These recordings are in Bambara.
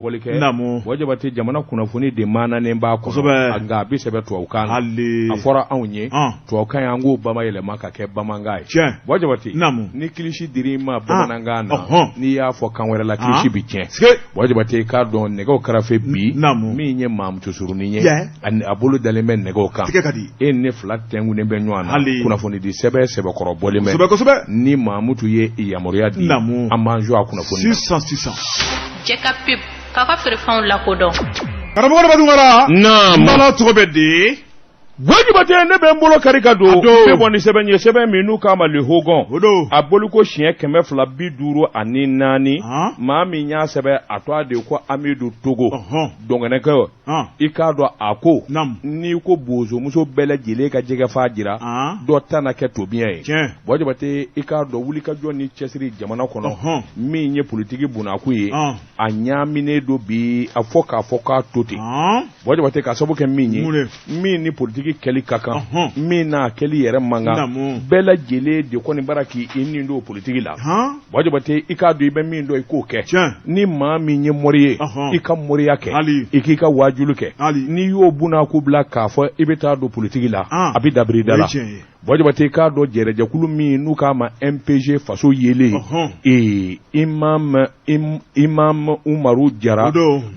Namu wajabati jamana kunnafoni de maananen b'a kɔnɔ a nka a bɛ sɛbɛn tubabukan na a fɔra anw ye tubabukan y'an k'o bamayɛlɛma ka kɛ bamanankan ye wajabati ni kilisi dir'i ma bamanankan na n'i y'a fɔ kan wɛrɛ la kilisi bi tiɲɛ wajabati k'a dɔn nɛgɛw kɛrɛfɛ bi min ye maamuso surunin ye a bolo dalen bɛ nɛgɛw kan e ne fila tɛnkunnen bɛ ɲɔgɔn na kunnafoni di sɛbɛkɔrɔ bɔlen bɛ ni maamutu ye yamaruya di an b'an jɔ a kunnafoni na kaka feerefɛnw lakodɔn karamɔgɔ de b'a dun naam nɔnɔ cogo bɛ di wajibate ne bɛ n bolo kari ka don ne bɔ ni sɛbɛn ye sɛbɛn min n'u k'a ma le hogon a boliko siɲɛ 254 maa min y'a sɛbɛn a to a de ko Amidu Togo dɔngɛnɛkɛ i k'a dɔn a ko n'i ko bozomuso bɛɛ lajɛlen ka jɛgɛfa jira dɔ ta na kɛ tobiya ye wajibate i k'a dɔn wulikajɔ ni cɛsiri jamana kɔnɔ min ye politiki bunakun ye a ɲaaminen don bi a fɔ k'a fɔ k'a to ten wajibate ka sabu kɛ min ye min ni politiki kɛli ka kan min n'a kɛli yɛrɛ man kan bɛɛ lajɛlen de kɔni bara k'i nin don politiki la wajibate i k'a dɔn i bɛ min dɔn i k'o kɛ ni maa min ye mɔri ye i ka mɔriya kɛ i k'i ka wajulu kɛ n'i y'o bunako bila k'a fɔ i bɛ taa don politiki la a bɛ dabiri da la wajibate k'a dɔn jɛrɛjɛkulu min n'u k'a ma MPG faso yelen Imam Umaru Jara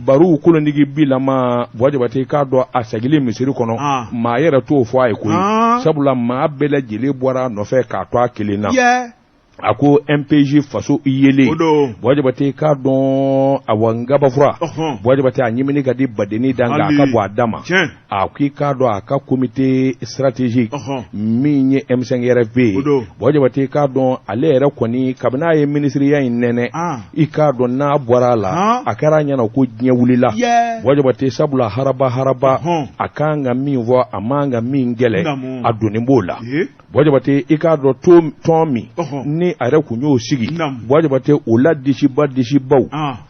baro kolonigi bilama wajibate k'a dɔn a segilen misiri kɔnɔ maa yɛrɛ t'o fɔ a ye koyi sabula maa bɛɛ lajɛlen bɔra a nɔfɛ k'a to a kelen na a ko MPG faso yelen wajibate k'a dɔn awa ngabafura wajibate a ɲimini ka di badeni dan a ka bɔ a dama a k'i k'a dɔn a ka comité stratégique min ye M5RFP wajibate k'a dɔn ale yɛrɛ kɔni kabini a ye ministeriya in nɛnɛ i k'a dɔn n'a bɔra a la a kɛra ɲɛna ko diɲɛ wulila wajibate sabula haraba a kan ka min fɔ a man ka min gɛlɛ a donnen b'o la wajibate i k'a dɔn tɔn min ni a yɛrɛ kun y'o sigi wajibate o la disibaw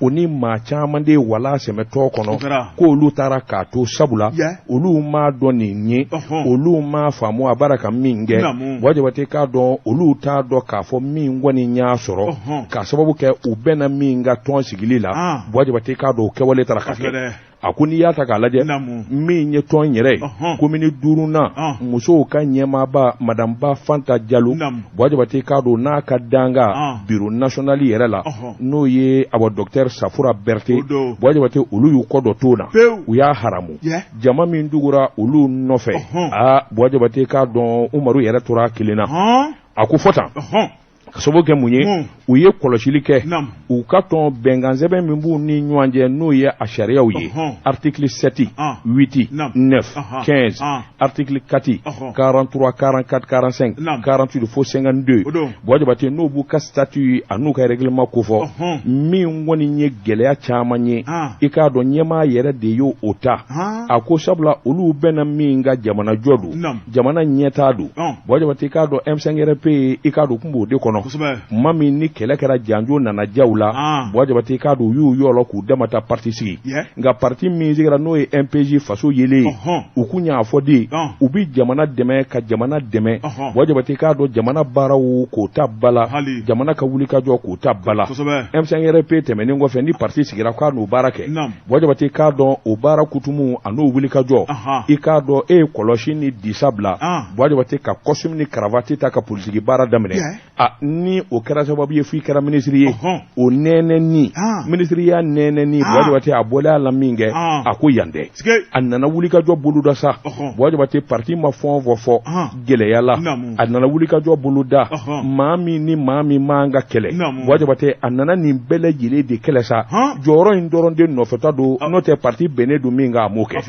o ni maa caman de wala sɛmɛtɔ kɔnɔ k'olu taara k'a to sabula olu m'a dɔn nin ye olu m'a faamu a bara ka min kɛ wajibate k'a dɔn olu t'a dɔn k'a fɔ min kɔni y'a sɔrɔ k'a sababu kɛ u bɛna min ka tɔn sigili la wajibate k'a dɔn o kɛwale taara ka kɛ a ko n'i y'a ta k'a lajɛ min ye tɔn yɛrɛ ye komini 5nan musow ka ɲɛmaaba madamba Fanta Jalo wajibate k'a dɔn n'a ka danga bureau national yɛrɛ la n'o ye awa docteur Safura Berté wajibate olu y'u kɔ dɔ t'o na u y'a haramu jama min dugura olu nɔfɛ wajibate k'a dɔn Umaru yɛrɛ tora kelen na a ko fɔ tan ka sababu kɛ mun ye u ye kɔlɔsili kɛ u ka tɔn bɛnkan sɛbɛn min b'u ni ɲɔgɔn cɛ n'o ye a sariyaw ye article 7 8 9 15 article 4 43 44 45 48 fo 52 wajibate n'u b'u ka statut a n'u ka règlement ko fɔ min kɔni ye gɛlɛya caman ye i k'a dɔn ɲɛmaa yɛrɛ de y'o ta a ko sabula olu bɛna min ka jamana jɔ don jamana ɲɛtaa don wajibate k'a dɔn M5RP i k'a dɔn kun b'o de kɔnɔ ma min ni kɛlɛ kɛra janjo nana jaw la wajibate k'a dɔn u y'u yɔrɔ k'u dama ta parti sigi nka parti min sigira n'o ye MPG faso yelen u kun y'a fɔ de u bi jamana dɛmɛ ka jamana dɛmɛ wajibate k'a dɔn jamana baaraw k'o ta bala jamana ka wulikajɔ k'o ta bala M5RP tɛmɛnen kɔfɛ ni parti sigira k'a n'o baara kɛ wajibate k'a dɔn o baara kutumu a n'o wulikajɔ i k'a dɔn e ye kɔlɔsi ni disa bila wajibate ka costume ni cravate ta ka politiki baara daminɛ ni o kɛra sababu ye f'i kɛra minisiri ye o nɛnɛni minisiri y'a nɛnɛni wajibate a bɔlen a la min kɛ a ko yan dɛ a nana wulikajɔ bolo da sa wajibate parti ma fɔn fɔ gɛlɛya la a nana wulikajɔ bolo da maa min ni maa min man ka kɛlɛ wajibate a nana nin bɛɛ lajɛlen de kɛlɛ sa jɔyɔrɔ in dɔrɔn de nɔfɛta don n'o tɛ parti bɛnnen don min kan a m'o kɛ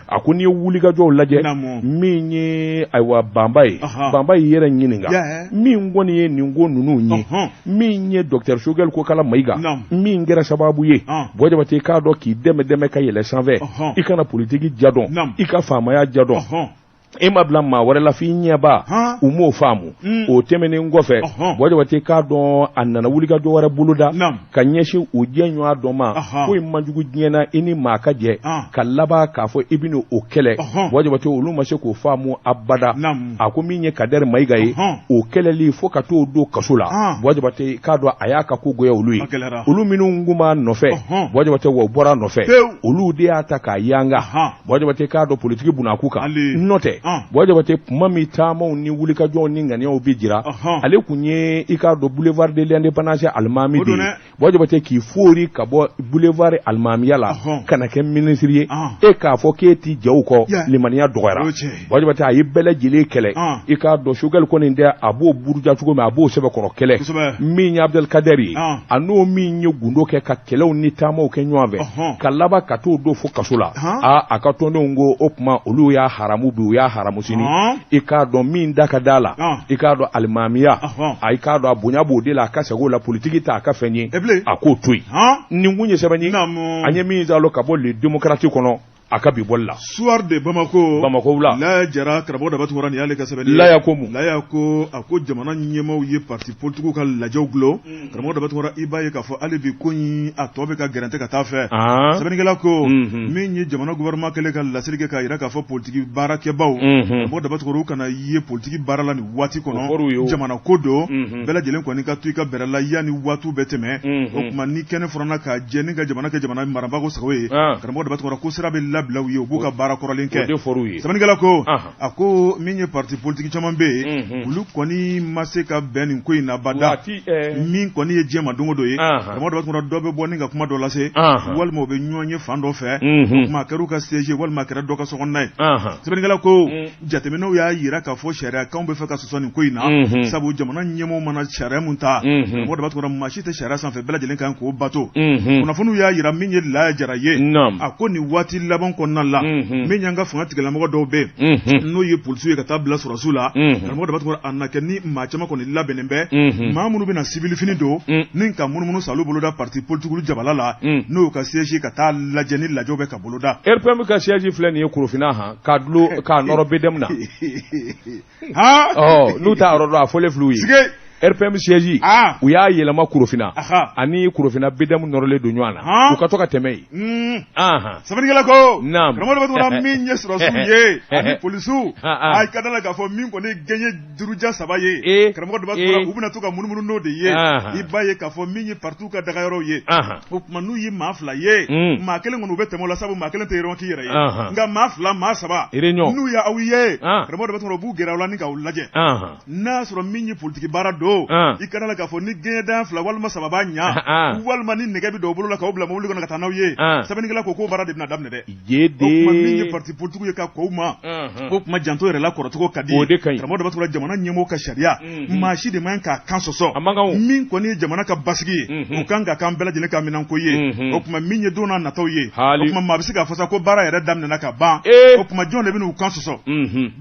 a ko n'i ye wulikajɔw lajɛ min ye ayiwa banba ye yɛrɛ ɲininka min kɔni ye nin ko ninnu ye min ye Dr Shogel ko kala Mayiga min kɛra sababu ye wajibate k'a dɔn k'i dɛmɛ ka yɛlɛ sanfɛ i kana politiki jadɔn i ka faamaya jadɔn e ma bila maa wɛrɛ la f'i ɲɛba u m'o faamu o tɛmɛnen kɔfɛ Bɔjabate k'a dɔn a nana wuli ka dɔ wɛrɛ boloda ka ɲɛsin o jɛɲɔgɔn dɔ ma ko in man jugu diɲɛna i ni maa ka jɛ ka laban k'a fɔ i bɛna o kɛlɛ Bɔjabate olu ma se k'o faamu abada a ko min ye Kadɛri Mayiga ye o kɛlɛli fo ka t'o don kaso la Bɔjabate k'a dɔn a y'a ka ko goya olu ye olu minnu kun b'a nɔfɛ Bɔjabate wa bɔra nɔfɛ olu de y'a ta k'a yanga Bɔjabate k'a dɔn politiki bunakun kan n'o tɛ Bɔjabate kuma min taamaw ni wulikajɔw ni ŋaniyaw bi jira ale kun ye i k'a dɔn boulevard de l'indépendance alimami de ye Bɔjabate k'i foori ka bɔ boulevard alimamiya la ka na kɛ ministre ye e k'a fɔ k'e t'i jɛw kɔ limaniya dɔgɔyara Bɔjabate a ye bɛɛ lajɛlen kɛlɛ i k'a dɔn Choguel kɔni tɛ a b'o buruja cogo min a b'o sɛbɛkɔrɔ kɛlɛ min ye Abdelkadɛri ye a n'o min ye gundo kɛ ka kɛlɛw ni taamaw kɛ ɲɔgɔn fɛ ka laban ka t'o don fo kaso la a ka tɔndenw ko o tuma olu y'a haramu bi u y'a haramu sini i k'a dɔn min da ka da la i k'a dɔn alimamiya i k'a dɔn a bonya b'o de la a ka segin o la politiki t'a ka fɛn ye a k'o to yen nin kun ye sɛbɛn ye an ye min zalo ka bɔ le démocratie kɔnɔ a ka bi bɔli la soir de Bamako la Laya Jara karamɔgɔ Daba Tunkara ni y'ale ka sɛbɛnni ye Laya ko mun Laya ko a ko jamana ɲɛmaaw ye parti politique ka lajɛw gulo karamɔgɔ Daba Tunkara i b'a ye k'a fɔ hali bi ko in a tɔ bɛ ka gɛrɛntɛ ka taa fɛ sɛbɛnnikɛla ko min ye jamana gouvernement kɛlen ka laseli kɛ k'a yira k'a fɔ politique baarakɛbaw karamɔgɔ Daba Tunkara u kana ye politique baara la nin waati kɔnɔ jamana ko don bɛɛ lajɛlen kɔni ka to i ka bɛrɛ la yanni waatiw bɛ tɛmɛ o tuma ni kɛnɛ fɔrana ka jɛ ni ka jamana kɛ jamana marabago sago ye karamɔgɔ Daba Tunkara ko sira bɛ labilaw ye u b'u ka baara kɔrɔlen kɛ sɛbɛnnikɛla ko a ko min ye parti politique caman bɛ yen olu kɔni ma se ka bɛn nin ko in na bada min kɔni ye diɲɛ ma don o don ye karamɔgɔ Daba Tunkara dɔ bɛ bɔ ni ka kuma dɔ lase walima u bɛ ɲɔgɔn ye fan dɔ fɛ o tuma a kɛra u ka siège walima a kɛra dɔ ka sokɔnɔna ye sɛbɛnnikɛla ko jateminɛw y'a yira k'a fɔ sariyakanw bɛ fɛ ka sɔsɔ nin ko in na sabu jamana ɲɛmɔgɔw mana sariya mun ta karamɔgɔ Daba Tunkara maa si tɛ sariya sanfɛ bɛɛ lajɛlen kan k'o bato kunnafoniw y'a yira min ye Laya Jara ye a ko nin waati laban kɔnɔna la min y'an ka fanga tigilamɔgɔ dɔw bɛ n'o ye polisiw ye ka taa bila sɔrɔsiw la karamɔgɔ Daba Tunkara a na kɛ ni maa caman kɔni labɛnnen bɛ maa minnu bɛna civil fini don ni ka munumunu sa olu boloda parti politique jabala la n'o ka siège ka taa lajɛ ni lajɛw bɛ ka boloda RPM ka siège filɛ nin ye Korofina k'a dulon k'a nɔrɔ BDM na n'u t'a yɔrɔ dɔn a fɔlen filɛ u ye RPM siège u y'a yɛlɛma Korofina ani Korofina BDM nɔrɔlen don ɲɔgɔn na u ka to ka tɛmɛ yen sɛbɛnnikɛla ko karamɔgɔ Daba Tunkara min ye sɔrɔsiw ye ani polisiw a ka da la k'a fɔ min kɔni gagné duruja 3 ye karamɔgɔ Daba Tunkara u bɛna to ka munumunu n'o de ye i b'a ye k'a fɔ min ye partout ka dagayɔrɔw ye o tuma n'u ye maa 2 ye maa 1 kɔni u bɛ tɛmɛ o la sabu maa 1 tɛ yɛrɛma k'i yɛrɛ ye nka maa 2 maa 3 n'u y'aw ye karamɔgɔ Daba Tunkara u b'u gɛrɛ aw la ni k'aw lajɛ n'a sɔrɔ min ye politique baara don i kana la k'a fɔ ni gɛɲɛdan 2 walima 3 b'a ɲa walima ni nɛgɛ bɛ dɔw bolo la k'aw bila mobili kɔnɔ ka taa n'aw ye sɛbɛnnikɛla ko k'o baara de bɛna daminɛ dɛ o tuma min ye parti politique ye ka kɔw ma o tuma janto yɛrɛ la kɔrɔcogo ka di karamɔgɔ Daba Tunkara jamana ɲɛmɔgɔ ka sariya maa si de man k'a kan sɔsɔ min kɔni ye jamana ka basigi ye o kan ka kan bɛɛ lajɛlen ka minɛn ko ye o tuma min ye don n'a nataw ye o tuma maa bɛ se k'a fɔ sa ko baara yɛrɛ daminɛna ka ban o tuma jɔn de bɛna u kan sɔsɔ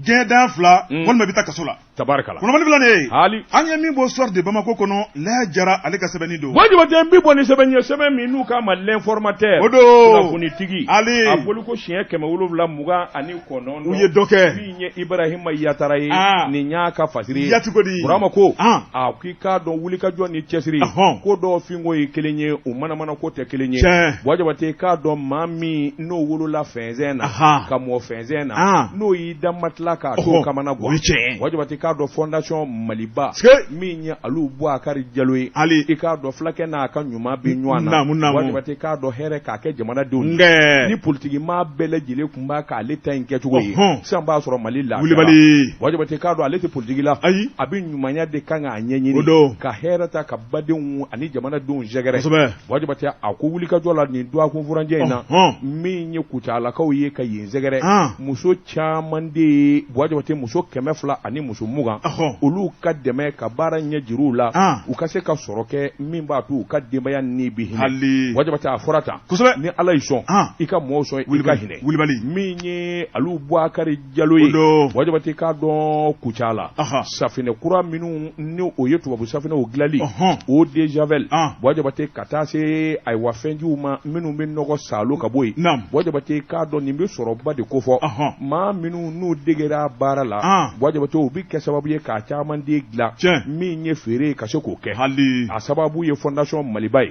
gɛɲɛdan 2 walima i bɛ taa kaso la tabarikala kunnafoni filanan an ye min bɔ soir de Bamako kɔnɔ Laya Jara ale ka sɛbɛnni don Bɔjabate bi bɔ ni sɛbɛn ye sɛbɛn min n'u k'a ma l'informateur o don kunnafonitigi a boli ko siɲɛ 729 u ye dɔ kɛ min ye Ibrahima Yatara ye nin y'a ka fasiri ye Yati ko di Burama ko a k'i k'a dɔn wulikajɔ ni cɛsiri ko dɔw finko ye kelen ye u manamana ko tɛ kelen ye Bɔjabate k'a dɔn maa min n'o wolola fɛnzɛn na ka mɔ fɛnzɛn na n'o y'i da matila k'a to kamana guwa Bɔjabate k'a dɔn fondation Maliba min ye alu Bouakari Diallo ye i k'a dɔn fulakɛ n'a ka ɲuman bɛ ɲɔgɔn na Bɔjabate k'a dɔn hɛrɛ k'a kɛ jamanadenw ni politiki maa bɛɛ lajɛlen tun b'a k'ale ta in kɛcogo ye sisan b'a sɔrɔ Mali lafiyara Bɔjabate k'a dɔn ale tɛ politiki la a bɛ ɲumanya de kan k'a ɲɛɲini ka hɛrɛ ta ka badenw ani jamanadenw sɛgɛrɛ Bɔjabate a ko wulikajɔ la nin duwakun furanjɛ in na min ye Kucalakaw ye ka yen sɛgɛrɛ muso caman de ye Bɔjabate muso 200 ani muso 20 olu ka dɛmɛ ka baara baara ɲɛ jiru la u ka se ka sɔrɔ kɛ min b'a to u ka denbaya ni bi hinɛ wajibata a fɔra tan ni ala y'i sɔn i ka mɔɔw sɔn i ka hinɛ min ye alu Boubacar Diallo ye wajibata i k'a dɔn Kucala la safinɛ kura minnu ni o ye tubabu safinɛw dilali o de javel wajibata ka taa se ayiwa fɛnjiw ma minnu bɛ nɔgɔ salo ka bɔ yen wajibata i k'a dɔn nin bɛ sɔrɔba de ko fɔ maa minnu n'u degera baara la wajibata u bɛ kɛ sababu ye k'a caman den dilan min ye feere ka se k'o kɛ a sababu ye fondation Maliba ye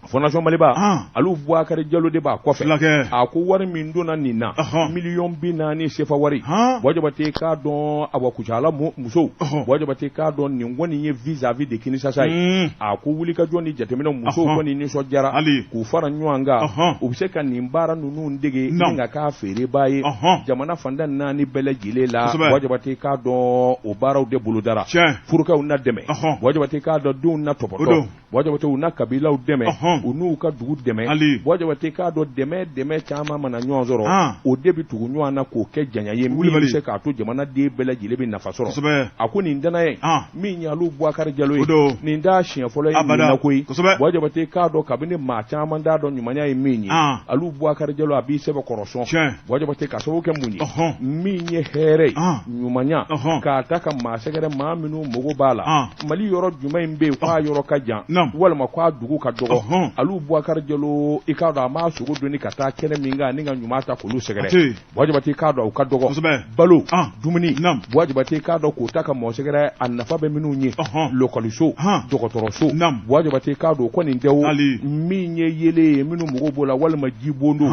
Fondation Maliba alu Boubacar Diallo de b'a kɔfɛ a ko wari min donna nin na $400,000 sefa wari wajibata k'a dɔn Awa Kucala musow wajibata k'a dɔn nin kɔni ye vis-à-vis de Kinshasa ye a ko wulikajɔ ni jateminɛ musow kɔni nisɔndiyara k'u fara ɲɔgɔn kan u bɛ se ka nin baara ninnu dege ni ka k'a feereba ye jamana fanda 4 bɛɛ lajɛlen la wajibata k'a dɔn o baaraw de bolodara furukɛw na dɛmɛ wajibata k'a dɔn denw na tɔpɔtɔ wajibata u na kabilaw dɛmɛ u n'u ka dugu dɛmɛ wajibata k'a dɔn dɛmɛ caman mana ɲɔgɔn sɔrɔ o de bɛ tugu ɲɔgɔn na k'o kɛ janya ye min bɛ se k'a to jamanaden bɛɛ lajɛlen bɛ nafa sɔrɔ a ko nin dana ye min ye alu Boubacar Diallo ye nin t'a siɲɛ fɔlɔ ye nin na koyi wajibata k'a dɔn kabini maa caman t'a dɔn ɲumanya ye min ye alu Boubacar Diallo a b'i sɛbɛn kɔrɔsɔn wajibata ka sababu kɛ mun ye min ye hɛrɛ ye ɲumanya k'a ta ka maa sɛgɛrɛ maa minnu mago b'a la Mali yɔrɔ jumɛn in bɛ yen k'a yɔrɔ ka jan walima k'a dugu ka dɔgɔ alu Boubacar Diallo i k'a dɔn a m'a sogo doni ka taa kɛnɛ min kan ni ka ɲuman ta k'olu sɛgɛrɛ wajibata k'a dɔn u ka dɔgɔ balo dumuni wajibata k'a dɔn k'o ta ka mɔgɔ sɛgɛrɛ a nafa bɛ minnu ye lokɔliso dɔgɔtɔrɔso wajibata k'a dɔn ko nin tɛ o min ye yelen ye minnu mago b'o la walima jibondo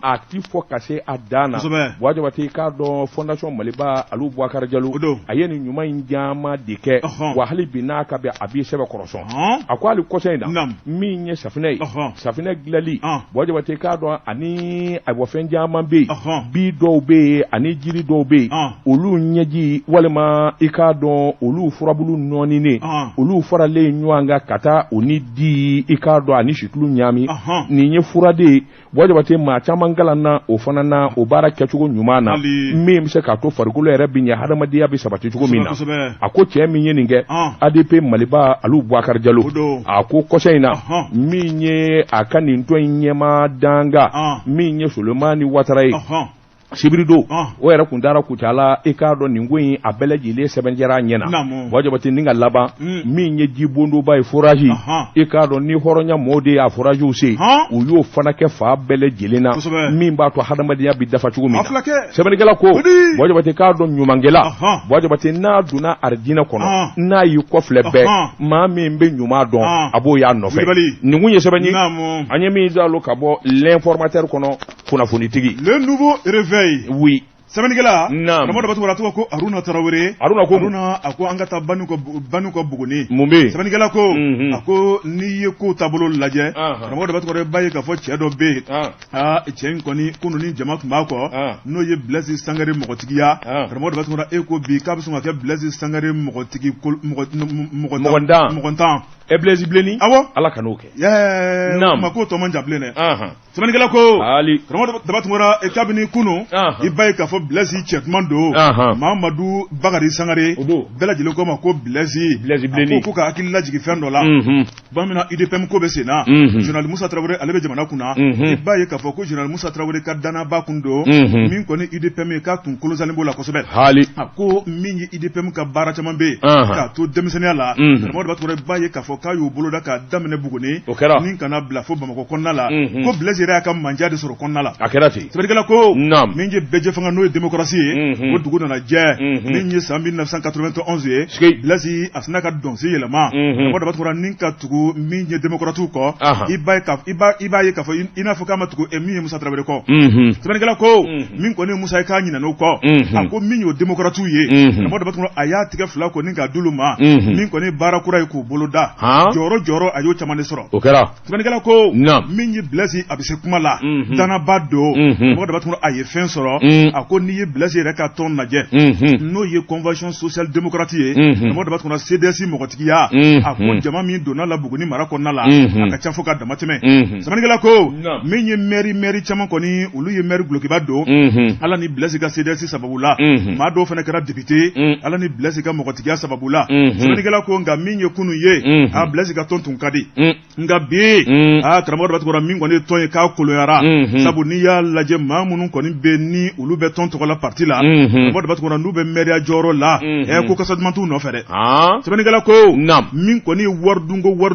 a ti fɔ ka se a dan na wajibata k'a dɔn fondation Maliba alu Boubacar Diallo a ye nin ɲuman in caman de kɛ wa hali bi n'a ka bɛ a b'i sɛbɛn kɔrɔsɔn a ko hali kɔsɛn in na min ye safinɛ safinɛ dilali wajibata k'a dɔn ani ayiwa fɛn caman bɛ yen bi dɔw bɛ yen ani jiri dɔw bɛ yen olu ɲɛji walima i k'a dɔn olu furabulu nɔɔninen olu faralen ɲɔgɔn kan ka taa o ni di i k'a dɔn ani situlu ɲami nin ye fura de ye wajibata maa caman kalan na o fana na o baara kɛcogo ɲuman na min bɛ se k'a to farikolo yɛrɛ bɛ ɲɛ hadamadenya bɛ sabati cogo min na a ko cɛ min ye nin kɛ ADP Maliba alu Boubacar Diallo a ko kɔsɛn in na min ye a ka nin tɔn in ɲɛma danga min ye Solomani Ouattara ye sibirido o yɛrɛ kun taara Kucala i k'a dɔn nin ko in a bɛɛ lajɛlen sɛbɛntiyara a ɲɛna wajibata ni ka laban min ye jibondoba ye forage i k'a dɔn ni hɔrɔnya mɔɔw de y'a foragew se u y'o fana kɛ fa bɛɛ lajɛlen na min b'a to hadamadenya bɛ dafa cogo min na sɛbɛnnikɛla ko wajibata k'a dɔn ɲumankɛla wajibata n'a donna aridinɛ kɔnɔ n'a y'i kɔfilɛ bɛɛ maa min bɛ ɲuman dɔn a b'o y'a nɔfɛ nin kun ye sɛbɛn ye an ye min zalo ka bɔ l'informateur kɔnɔ kunnafonitigi le nouveau réveil oui sɛbɛnnikɛla karamɔgɔ dɔ b'a tɔgɔ ko Aruna Tarawele Aruna a ko an ka taa banu ka Buguni mun bɛ yen sɛbɛnnikɛla ko a ko n'i ye ko taabolo lajɛ karamɔgɔ dɔ b'a tɔgɔ b'a ye k'a fɔ cɛ dɔ bɛ yen cɛ in kɔni kunun ni jama tun b'a kɔ n'o ye Blaise Sangare mɔgɔtigiya karamɔgɔ dɔ b'a tɔgɔ e ko bi k'a bɛ sɔn ka kɛ Blaise Sangare mɔgɔtigi mɔgɔntan Blaise bilenni awɔ ala kan'o kɛ kuma ko tɔ man jan bilen dɛ sɛbɛnnikɛla ko karamɔgɔ dɔ b'a tɔgɔ kabini kunun i ba ye k'a fɔ Blaise cɛtuman don Mamadu Bakari Sangare bɛɛ lajɛlen ko ma ko Blaise bilenni ko ka hakili lajigi fɛn dɔ la bamanan UDPM ko bɛ sen na Général Musa Traoré ale bɛ jamana kunna i ba ye k'a fɔ ko Général Musa Traoré ka danaba kun don min kɔni UDPM ye k'a tun kolosalen b'o la kosɛbɛ a ko min ye UDPM ka baara caman bɛ yen k'a to denmisɛnniya la karamɔgɔ dɔ b'a tɔgɔ ba ye k'a fɔ k'a y'o boloda k'a daminɛ Buguni min kana bila fo Bamakɔ kɔnɔna la ko Blaise yɛrɛ y'a ka manja de sɔrɔ kɔnɔna la a kɛra ten sɛbɛnnikɛla ko min ye bɛɛ fanga n'o ye démocratie ye o dugu nana jɛ min ye san 1991 ye Blaise a sina ka dɔnsi yɛlɛma karamɔgɔ dɔ b'a tɔgɔ ni ka tugu min ye démocrates kɔ i b'a ye k'a fɔ i n'a fɔ k'a ma tugu min ye Musa Traoré kɔ sɛbɛnnikɛla ko min kɔni Musa ye k'a ɲinɛ n'o kɔ a ko min y'o démocrates ye karamɔgɔ dɔ b'a tɔgɔ a y'a tigɛ fila kɔni k'a d'olu ma min kɔni baara kura ye k'u bolo da jɔrɔ a y'o caman de sɔrɔ o kɛra sɛbɛnnikɛla ko min ye Blaise a bɛ se kuma la danaba don mɔgɔ dɔ b'a tun a ye fɛn sɔrɔ a ko n'i ye Blaise yɛrɛ ka tɔn lajɛ n'o ye convention sociale démocrate ye mɔgɔ dɔ b'a tun CDS mɔgɔtigiya a ko jama min donna la Buguni mara kɔnɔna la a ka ca fo ka dama tɛmɛ sɛbɛnnikɛla ko min ye maire caman kɔni olu ye maire gulokiba don ala ni Blaise ka CDS sababu la maa dɔw fana kɛra député ala ni Blaise ka mɔgɔtigiya sababu la sɛbɛnnikɛla ko nka min ye kunu ye a Blaise ka tɔn tun ka di nka bi karamɔgɔ dɔ b'a tɔgɔ min kɔni tɔn ye k'a koloyara sabu n'i y'a lajɛ maa minnu kɔni bɛ ni olu bɛ tɔn tɔgɔ la parti la karamɔgɔ dɔ b'a tɔgɔ n'u bɛ maire jɔyɔrɔ la ko kasa duman t'u nɔfɛ dɛ sɛbɛnnikɛla ko min kɔni ye wari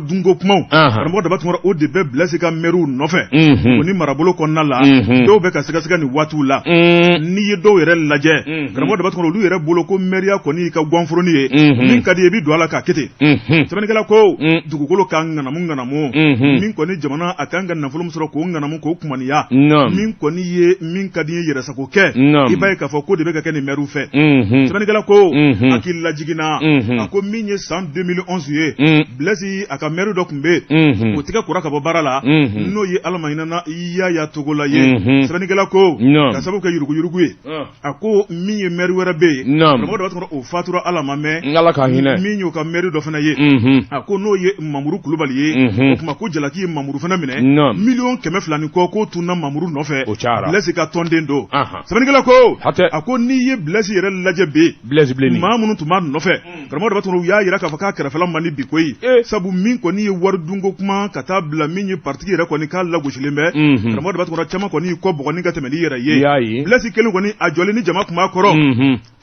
dunko kumaw karamɔgɔ dɔ b'a tɔgɔ o de bɛ Blaise ka maire nɔfɛ o ni marabolo kɔnɔna la dɔw bɛ ka sɛgɛsɛgɛ nin waatiw la n'i ye dɔw yɛrɛ lajɛ karamɔgɔ dɔ b'a tɔgɔ olu yɛrɛ bolo ko maire kɔni ka gwanforoni ye min ka di ye i bɛ don a la k'a kɛ ten sɛbɛnnikɛla ko dugukolo ka ŋanamu min kɔni jamana a kan ka nafolo min sɔrɔ k'o ŋanamu k'o kumaniya min kɔni ye min ka di ye yɛrɛsago kɛ i b'a ye k'a fɔ ko de bɛ ka kɛ nin maire fɛ sɛbɛnnikɛla ko a k'i lajiginna a ko min ye san 2011 ye Blaise a ka maire dɔ tun bɛ o tigɛ kora ka bɔ baara la n'o ye Ala ma hinɛna Yaya Togola ye sɛbɛnnikɛla ko ka sababu kɛ yuruguyurugu ye a ko min ye maire wɛrɛ bɛ yen karamɔgɔ dɔ b'a sɔrɔ o fatura Ala ma mɛn min y'o ka maire dɔ fana ye a ko n'o ye Mamuru Kulubali ye o tuma ko jalaki ye Mamuru fana minɛ miliyɔn 200 ni kɔ k'o tunna Mamuru nɔfɛ Blaise ka tɔnden don sɛbɛnnikɛla ko a ko n'i ye Blaise yɛrɛ lajɛ bi maa minnu tun b'a nɔfɛ karamɔgɔ dɔ b'a sɔrɔ u y'a yira k'a fɔ k'a kɛrɛfɛla man di bi koyi sabu min kɔni ye wari dunko kuma ka taa bila min ye partigi yɛrɛ kɔni k'a lagosilen bɛ karamɔgɔ dɔ b'a sɔrɔ caman kɔni y'i kɔ bɔgɔni ka tɛmɛ n'i yɛrɛ ye Blaise kelen kɔni a jɔlen ni jama kun b'a kɔrɔ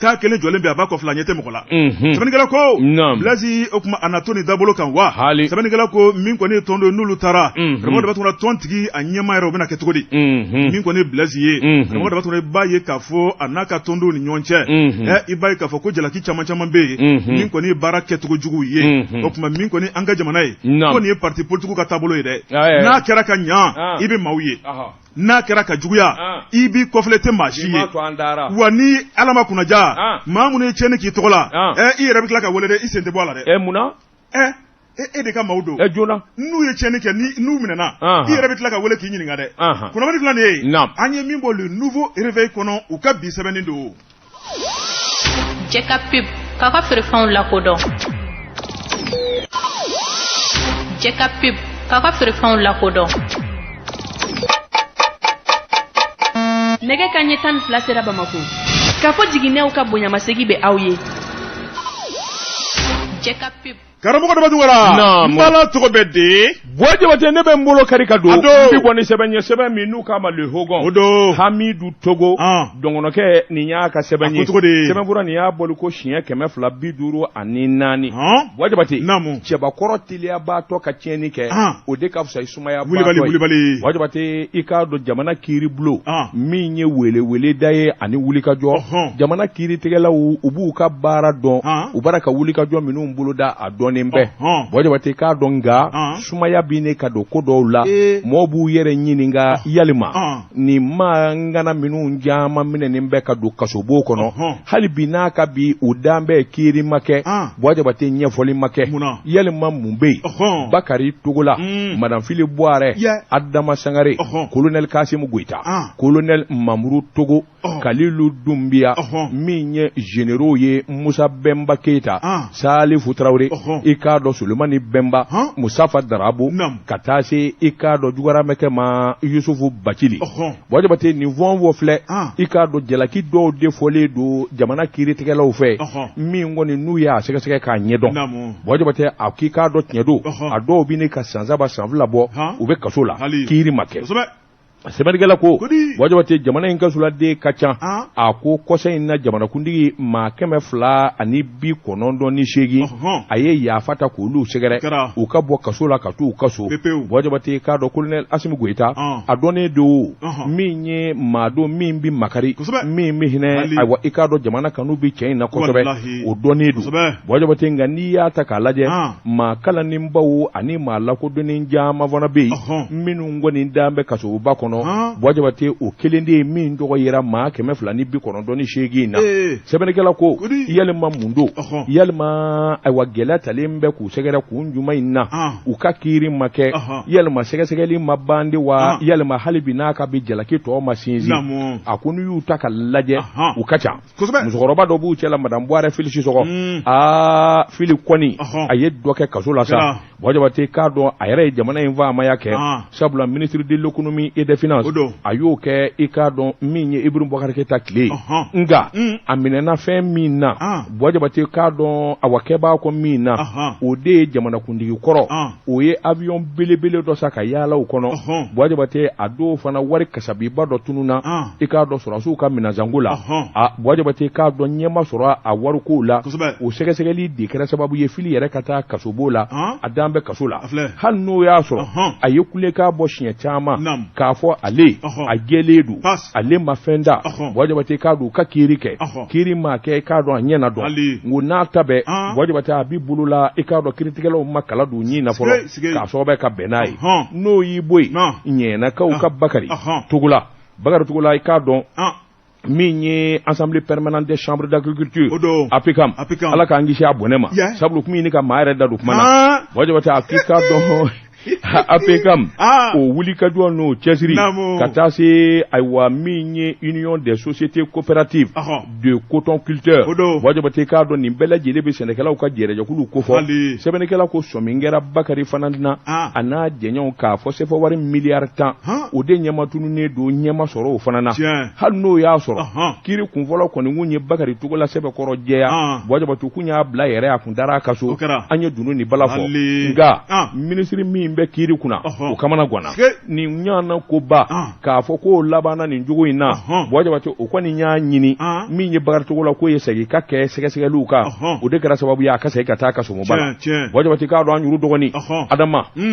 k'a kelen jɔlen bɛ a b'a kɔfɛ a ɲɛ tɛ mɔgɔ la sɛbɛnnikɛla ko Blaise o kuma a na to nin dabolo kan wa sɛbɛnnikɛla ko min kɔni ye tɔn don n'olu taara karamɔgɔ dɔ b'a sɔrɔ tɔntigi a ɲɛmaa yɛrɛ o bɛna kɛ cogo di min kɔni ye Blaise ye karamɔgɔ dɔ b'a sɔrɔ i b'a ye k'a fɔ a n'a ka tɔndenw ni ɲɔgɔn cɛ i b'a ye k'a fɔ ko jalaki caman bɛ yen min kɔni ye baara kɛcogo juguw ye o kuma min kɔni an ka jamana ye ko nin ye parti politique ka taabolo ye dɛ n'a kɛra ka ɲa i bɛ maaw ye n'a kɛra ka juguya i b'i kɔfilɛ tɛ maa si ye wa ni Ala ma kunnaja maa minnu ye tiɲɛni k'i tɔgɔ la i yɛrɛ bɛ tila ka wele dɛ i sen tɛ bɔ a la dɛ munna e de ka maaw don joona n'u ye tiɲɛni kɛ n'u minɛna i yɛrɛ bɛ tila ka wele k'i ɲininka dɛ kunnafoni filan nin ye an ye min bɔ le nouveau réveil kɔnɔ u ka bi sɛbɛnni don Jɛka pub k'a ka feerefɛnw lakodɔn Jɛka pub k'a ka feerefɛnw lakodɔn nɛgɛ kanɲɛ 12 sera Bamako k'a fɔ jiginɛw ka bonyamasegi bɛ aw ye Jɛka pub karamɔgɔ dɔ bɛ tugura mbala tɔgɔ bɛ di Boy Jabate ne bɛ n bolo kari ka don bi kɔni sɛbɛn ye sɛbɛn min n'u k'a ma le hogon o don Hamidu Togo dɔngɔnɔkɛ nin y'a ka sɛbɛn ye sɛbɛn fura nin y'a boli ko siɲɛ 250 ani 4 Boy Jabate cɛbakɔrɔ teliyabaatɔ ka tiɲɛni kɛ o de ka fisa i sumaya baatɔ ye Boy Jabate i k'a dɔn jamana kiiri bulon min ye welewele da ye ani wulikajɔ jamana kiiritigɛlaw u b'u ka baara dɔn u b'ara ka wulikajɔ minnu bolo da a dɔnnen bɛɛ Boy Jabate k'a dɔn nka sumaya bi ne ka don ko dɔw la mɔɔ b'u yɛrɛ ɲininka yalima nin mangana minnu jaaman minɛnen bɛ ka don kasobo kɔnɔ hali bi n'a ka bi o dan bɛ kiiri ma kɛ Boy Jabate ɲɛfɔli ma kɛ yalima mun bɛ yen Bakari Togola Madame Philippe Boire Adama Sangare Colonel Kasimu Goita Colonel Mamuru Togo Kalilu Doumbia min ye généraux ye Musa Bemba Keita Salifu Traoré i k'a dɔn Sulemani Bemba Musafa Darabo ka taa se i k'a dɔn Jugaramɛkɛ ma Yusufu Bacili Boy Jabate nin fɔn filɛ i k'a dɔn jalaki dɔw de fɔlen don jamana kiiritigɛlaw fɛ min kɔni n'u y'a sɛgɛsɛgɛ k'a ɲɛdɔn Boy Jabate a k'i k'a dɔn tiɲɛ don a dɔw bɛ ne ka san 3 san 2 bɔ u bɛ kaso la kiiri ma kɛ sɛbɛnnikɛla ko Boy Jabate jamana in kasuladen ka ca a ko kɔsa in na jamanakuntigi maa 298 a ye yafa ta k'olu sɛgɛrɛ u ka bɔ kaso la ka t'u kaso Boy Jabate k'a dɔn Colonel Asimu Goita a dɔnnen don min ye maa don min bi makari min bɛ hinɛ ayiwa i k'a dɔn jamana kanu bi cɛ in na kosɛbɛ o dɔnnen don Boy Jabate nka n'i y'a ta k'a lajɛ maa kalaninbaw ani maa lakodɔnnen caman fana bɛ yen minnu kɔni dan bɛ kasoba kɔnɔ kɔnɔ Bwajabate o kelen de min dɔgɔ yera maa 298 na sɛbɛnnikɛla ko yalima mun don yalima ayiwa gɛlɛya talen bɛ k'u sɛgɛrɛ k'u juma in na u ka kiiri ma kɛ yalima sɛgɛsɛgɛli ma bandi wa yalima hali bi n'a ka bi jalaki tɔw ma sinsin a ko n'u y'u ta ka lajɛ u ka ca musokɔrɔba dɔ b'u cɛla madame Buare Fili Sisɔgɔ Fili kɔni a ye dɔ kɛ kaso la sa Bwajabate k'a dɔn a yɛrɛ ye jamana in faamaya kɛ sabula ministre de l'économie et des finances a y'o kɛ i k'a dɔn min ye Ibrahim Boubacar Keita tile nga a minɛna fɛn min na Bwajabate k'a dɔn a wakɛbaa kɔ min na o de ye jamanakuntigi kɔrɔ o ye avion belebele dɔ sa ka yaala o kɔnɔ Bwajabate a dɔw fana wari kasabiba dɔ tununa i k'a dɔn sɔrɔsiw ka minɛnzango la Bwajabate k'a dɔn ɲɛma sɔrɔ a warikow la o sɛgɛsɛgɛli de kɛra sababu ye Fili yɛrɛ ka taa kasobo la a dan bɛ kaso la hali n'o y'a sɔrɔ a ye kulekan bɔ siɲɛ caman k'a fɔ ale a jɛlen don ale ma fɛn da Bwajabate k'a dɔn ka kiiri kɛ kiiri ma kɛ k'a dɔn a ɲɛna dɔn ngo n'a ta bɛɛ Bwajabate a b'i bolo la i k'a dɔn kiiritigɛlaw ma kala don ɲin na fɔlɔ k'a sababu ka bɛn n'a ye n'o y'i bɔ yen ɲɛnakaw ka Bakari Togola Bakari Togola i k'a dɔn min ye Assemblée permanente des chambres d'agriculture APCAM ala k'an kisi a bɔnɛ ma sabula kuma ɲini ka maa yɛrɛ da don kuma na Bwajabate a k'i k'a dɔn APCAM o wuli ka jɔ n'o cɛsiri ka taa se ayiwa min ye Union des sociétés coopératives de coton culteur Bwajabate k'a dɔn nin bɛɛ lajɛlen bɛ sɛnɛkɛlaw ka jɛrɛjɛkulu ko fɔ sɛbɛnnikɛla ko sɔmin kɛra Bakari fana na a n'a jɛɲɔgɔnw k'a fɔ sɛfɛ wari miliyari 10 o de ɲɛma tununnen don ɲɛma sɔrɔ o fana na hali n'o y'a sɔrɔ kiiri kunfɔlɔ kɔni kun ye Bakari Togola sɛbɛkɔrɔ jɛya Bwajabate kun y'a bila yɛrɛ a kun taara a kaso an ye dunu ni bala fɔ nka ministre min bɛ kiiri kunna o kamana gwana nin ɲana ko ba k'a fɔ ko labanna nin jogo in na Bwajabate o kɔni y'a ɲini min ye Bakari Togola ko ye segin ka kɛ sɛgɛsɛgɛliw kan o de kɛra sababu ye a ka segin ka taa kaso moba la Bwajabate k'a dɔn an yuru dɔgɔni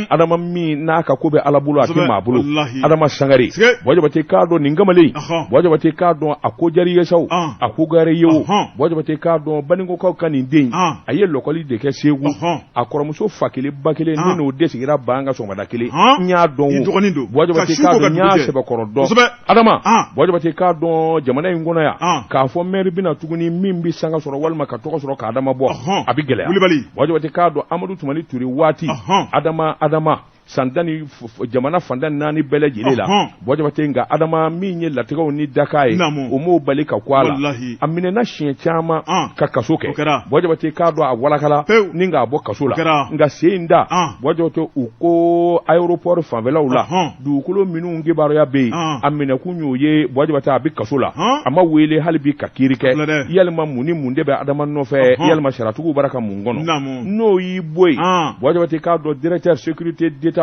Adama min n'a ka ko bɛ Ala bolo a tɛ maa bolo Adama Sangare Bwajabate k'a dɔn nin kamalen Bwajabate k'a dɔn a ko jari ye saw a ko gare ye o Bwajabate k'a dɔn baninkokaw ka nin den a ye lɔkɔli de kɛ Segu a kɔrɔmuso fa kelen ba kelen ne n'o de sigira banga sɔgɔmada kelen n y'a dɔn Bwajabate k'a dɔn n y'a sɛbɛkɔrɔ dɔn Adama Bwajabate k'a dɔn jamana in kɔnɔ yan k'a fɔ maire bɛna tuguni min bɛ sanga sɔrɔ walima ka tɔgɔ sɔrɔ ka Adama bɔ a bɛ gɛlɛya Bwajabate k'a dɔn Amadu Tumani Ture waati Adama sandani jamana fandan naani bɛɛ lajɛlen la Bwajabate nka Adama min ye latigɛw ni daka ye o m'o bali ka kɔ a la a minɛna siɲɛ caman ka kaso kɛ Bwajabate k'a dɔn a walakala ni k'a bɔ kaso la nka sen in da Bwajabate u ko aéroport fanfɛlaw la dugukolo minnu kibaruya bɛ yen a minɛkun y'o ye Bwajabate a bɛ kaso la a ma wele hali bi ka kiiri kɛ yalima mun ni mun de bɛ Adama nɔfɛ yalima sariyatigiw bara ka mun kɔnɔ n'o y'i bɔ yen Bwajabate k'a dɔn directeur sécurité d'État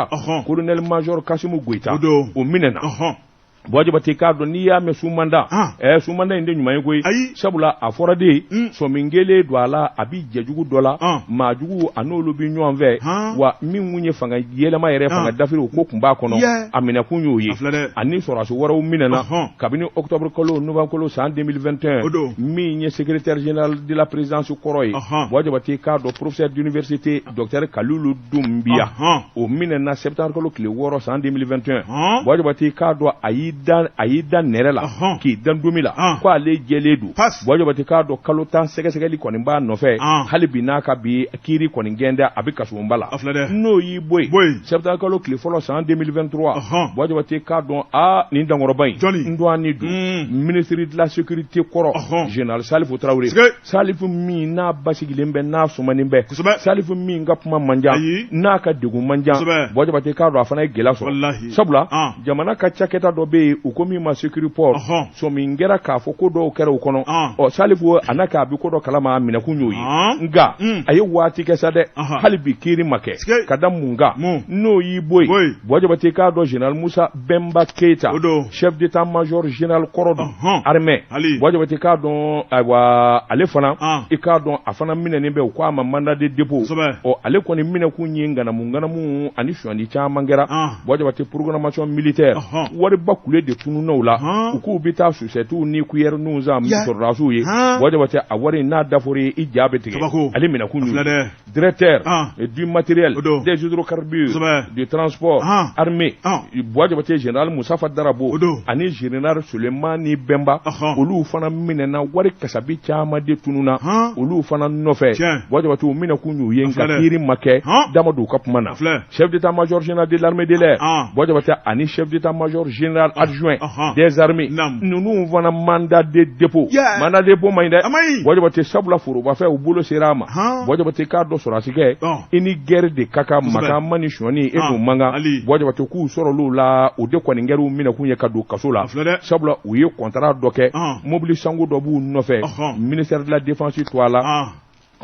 colonel major Kasimu Goita o minɛna Bwajabate k'a dɔn n'i y'a mɛn Sumanda Sumanda in de ɲuman ye koyi sabula a fɔra de sɔmingelen don a la a bi jɛjugu dɔ la maajugu a n'olu bi ɲɔgɔn fɛ wa min kun ye fanga yɛlɛma yɛrɛ fanga dafiri o ko kun b'a kɔnɔ a minɛkun y'o ye ani sɔrɔdasi wɛrɛw minɛna kabini octobre kalo novembre kalo san 2021 min ye secrétaire général de la présidence kɔrɔ ye Bwajabate k'a dɔn professeur d'université docteur Kalilu Dumbiya o minɛna septembre kalo tile 6 san 2021 Bwajabate k'a dɔn a y'i da nɛrɛ la k'i dan domi la ko ale jɛlen don Bwajabate k'a dɔn kalo 10 sɛgɛsɛgɛli kɔni b'a nɔfɛ hali bi n'a ka bi kiiri kɔni gɛndɛ a bɛ kasumba la n'o y'i bɔ yen septembre kalo tile fɔlɔ san 2023 Bwajabate k'a dɔn nin dankɔrɔba in n dɔn ni don ministre de la sécurité kɔrɔ général Salifu Traoré Salifu min n'a basigilen bɛ n'a sumanen bɛ Salifu min ka kuma man jan n'a ka degun man jan Bwajabate k'a dɔn a fana ye gɛlɛya sɔrɔ sabula jamana ka cakɛda dɔ bɛ yen u ko min ma sécuriport sɔmin kɛra k'a fɔ ko dɔw kɛra o kɔnɔ Salifu a n'a k'a bi ko dɔ kalama a minɛkun y'o ye nka a ye waati kɛ sa dɛ hali bi kiiri ma kɛ ka da mun kan n'o y'i bɔ yen Bwajabate k'a dɔn général Musa Bemba Keita chef d'état-major général kɔrɔ don armée Bwajabate k'a dɔn ayiwa ale fana i k'a dɔn a fana minɛnen bɛ u ko a ma mandat de dépôt ale kɔni minɛkun ye nganamu ani suɲɛni caman kɛra Bwajabate programmation militaire wariba kule de tununnaw la u k'u bɛ taa sucette ni cuillère n'u za sɔrɔdasiw ye wajabate a wari n'a dafɔra i ja bɛ tigɛ ale minɛ kun directeur du matériel des hydrocarbures du transport armée wajabate général Musafa Darabo ani général Sulemani Bemba olu fana minɛna wari kasabi caman de tununa olu fana nɔfɛ wajabate u minɛ kun y'u ye nka kiiri ma kɛ Damadu ka kuma na chef d'état-major général de l'armée de l'air wajabate ani chef d'état-major général adjoint des armées ninnu fana mandat de dépôt mandat de dépôt man dɛ wajabate sabula foroba fɛ u bolo sera a ma wajabate k'a dɔ sɔrɔ a sigɛ i ni guerre de ka kan maka mani sɔni e n'o man kan wajabate k'u sɔrɔl'o la o de kɔni kɛra u minɛ kun ye ka don kaso la sabula u ye contrat dɔ kɛ mobili sango dɔ b'u nɔfɛ ministère de la défense to a la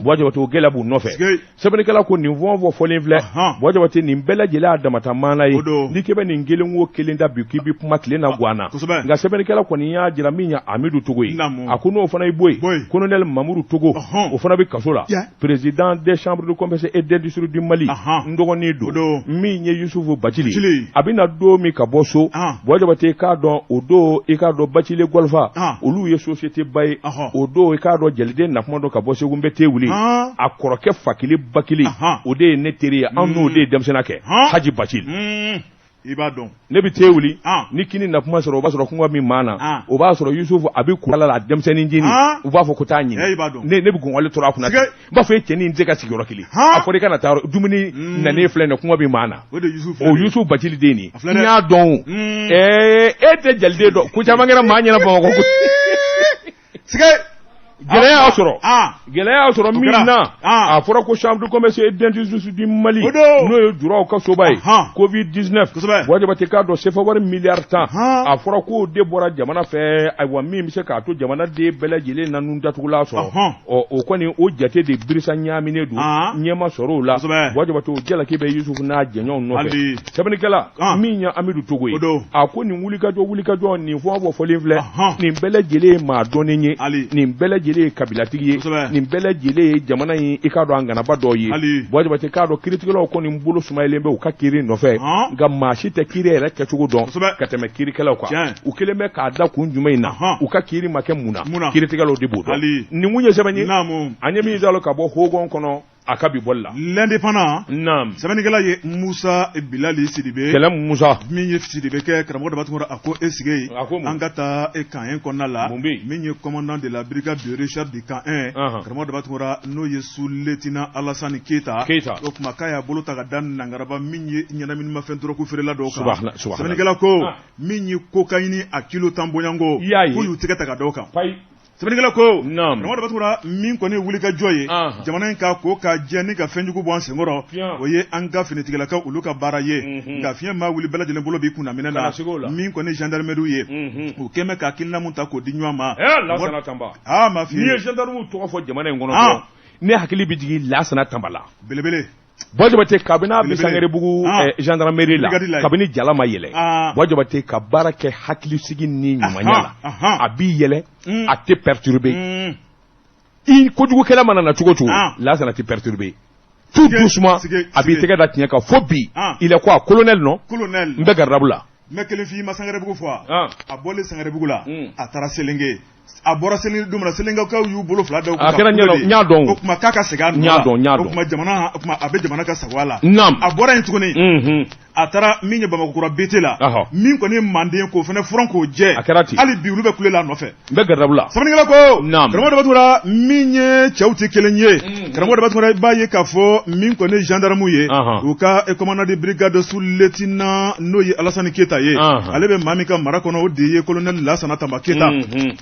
wajabate o gɛlɛ b'u nɔfɛ sɛbɛnnikɛla ko nin fɔn fɔ fɔlen filɛ wajabate nin bɛɛ lajɛlen a damata maana ye n'i k'i bɛ nin kelen o kelen da bi k'i bi kuma tile na guwan na nka sɛbɛnnikɛla kɔni y'a jira min ye Amidu Togo ye a ko n'o fana ye bɔ yen colonel Mamadou Togo o fana bɛ kaso la président des chambres de commerce et d'industrie du Mali n dɔgɔnin don min ye Yusufu Bacili a bɛna don min ka bɔ so wajabate k'a dɔn o don i k'a dɔn Bacili Golfa olu ye société ba ye o don i k'a dɔn Jɛliden Nakuma dɔ ka bɔ Segu n bɛ te wuli a kɔrɔkɛ fakili bakili o de ye ne teri ye an n'o de ye denmisɛnninya kɛ Haji Bacili i b'a dɔn ne bɛ te wuli ni kini Nakuma sɔrɔ o b'a sɔrɔ kɔngɔ min maana o b'a sɔrɔ Yusufu a bɛ kurala la denmisɛnnin jeni u b'a fɔ ko taa ɲini ne bɛ gɔngɔli tora a kunna n b'a fɔ e cɛnin tɛ se ka sigiyɔrɔ kelen a fɔra i kana taa dumuni nanen filɛ nin kɔngɔ min maana o Yusufu Bacili den nin n y'a dɔn e tɛ Jɛliden dɔn ko caman kɛra maa ɲɛna Bamakɔ gɛlɛya y'a sɔrɔ min na a fɔra ko chambre de commerce et d'industrie du Mali n'o ye juraw ka soba ye Covid-19 wajabate k'a dɔn sefa wari miliyari 10 a fɔra k'o de bɔra jamana fɛ ayiwa min bɛ se k'a to jamana den bɛɛ lajɛlen na nun datugula sɔrɔ o kɔni o jate de birisa ɲaaminen don ɲɛma sɔrɔ o la wajabate o jalaki bɛ Yusufu n'a jɛɲɔgɔnw nɔfɛ sɛbɛnnikɛla min ye Amidu Togo ye a ko nin wulikajɔ nin fɔ fɔlen filɛ nin bɛɛ lajɛlen ye maa dɔnnen ye nin bɛɛ lajɛlen ye kabilatigi ye nin bɛɛ lajɛlen ye jamana in i k'a dɔn a ŋanaba dɔ ye wajabate k'a dɔn kiiritigɛlaw kɔni bolo sumayalen bɛ u ka kiiri nɔfɛ nka maa si tɛ kiiri yɛrɛ kɛcogo dɔn ka tɛmɛ kiirikɛlaw kan u kelen bɛ k'a da kun jumɛn in na u ka kiiri ma kɛ mun na kiiritigɛlaw de b'o dɔn nin mun ye sɛbɛn ye an ye min dalo ka bɔ Hogon kɔnɔ a ka bi bɔli la l'indépendant sɛbɛnnikɛla ye Musa Bilali Sidibe kɛlɛ Musa min ye Sidibe kɛ karamɔgɔ dɔ b'a tɔgɔ a ko esige an ka taa Kan 1 kɔnɔna la min ye commandant de la brigade de recherche de Kan 1 karamɔgɔ dɔ b'a tɔgɔ n'o ye sous-lieutenant Alassane Keita o tuma k'a y'a bolo ta ka da Nangaraba min ye ɲɛnaminimafɛn dɔrɔku feerela dɔw kan sɛbɛnnikɛla ko min ye cocaïne a kilo 10 bɔɲanko k'u y'u tɛgɛ ta ka dɔw kan sɛbɛnnikɛla ko karamɔgɔ dɔ b'a tɔgɔ min kɔni ye wulikajɔ ye jamana in ka ko ka jɛ ni ka fɛnjugu bɔ an senkɔrɔ o ye an ka finitigɛlakaw olu ka baara ye nka fiɲɛ maa wuli bɛɛ lajɛlen bolo b'i kunna minɛ la min kɔni gendarmerie ye u kɛn bɛ ka hakilina mun ta k'o di ɲɔgɔn ma Lansana Tamba ma fi n'i ye gendarmerie tɔgɔ fɔ jamana in kɔnɔ ne hakili bɛ jigin Lansana Tamba la belebele wajabate kabini Bisangerebugu gendarmerie la kabini jala ma yɛlɛ wajabate ka baara kɛ hakilisigi ni ɲumanya la a b'i yɛlɛ a tɛ perturber i kojugukɛla mana na cogo cogo Lansana tɛ perturber tout doucement a b'i tɛgɛ da tiɲɛ kan fo bi il est quoi colonel non n bɛ gardabu la n bɛ kelen f'i ma Sangerebugu fɔ a bɔlen Sangerebugu la a taara Selenge a bɔra Selenge don min na Selengakaw y'u bolo fila da a kɛra n y'a dɔn o tuma k'a ka segin a nɔ la o tuma jamana a bɛ jamana ka sago a la a bɔra yen tuguni a taara min ye Bamakɔkura BT la min kɔni ye Manden k'o fana furan k'o jɛ hali bi olu bɛ kule la a nɔfɛ n bɛ gardabu la sɛbɛnnikɛla ko karamɔgɔ dɔ b'a tɔgɔ min ye cɛw tɛ kelen ye karamɔgɔ dɔ b'a tɔgɔ i b'a ye k'a fɔ min kɔni ye gendarme ye u ka commandant de brigade sous-lieutenant n'o ye Alassane Keita ye ale bɛ maa min ka mara kɔnɔ o de ye colonel Lansana Tamba Keita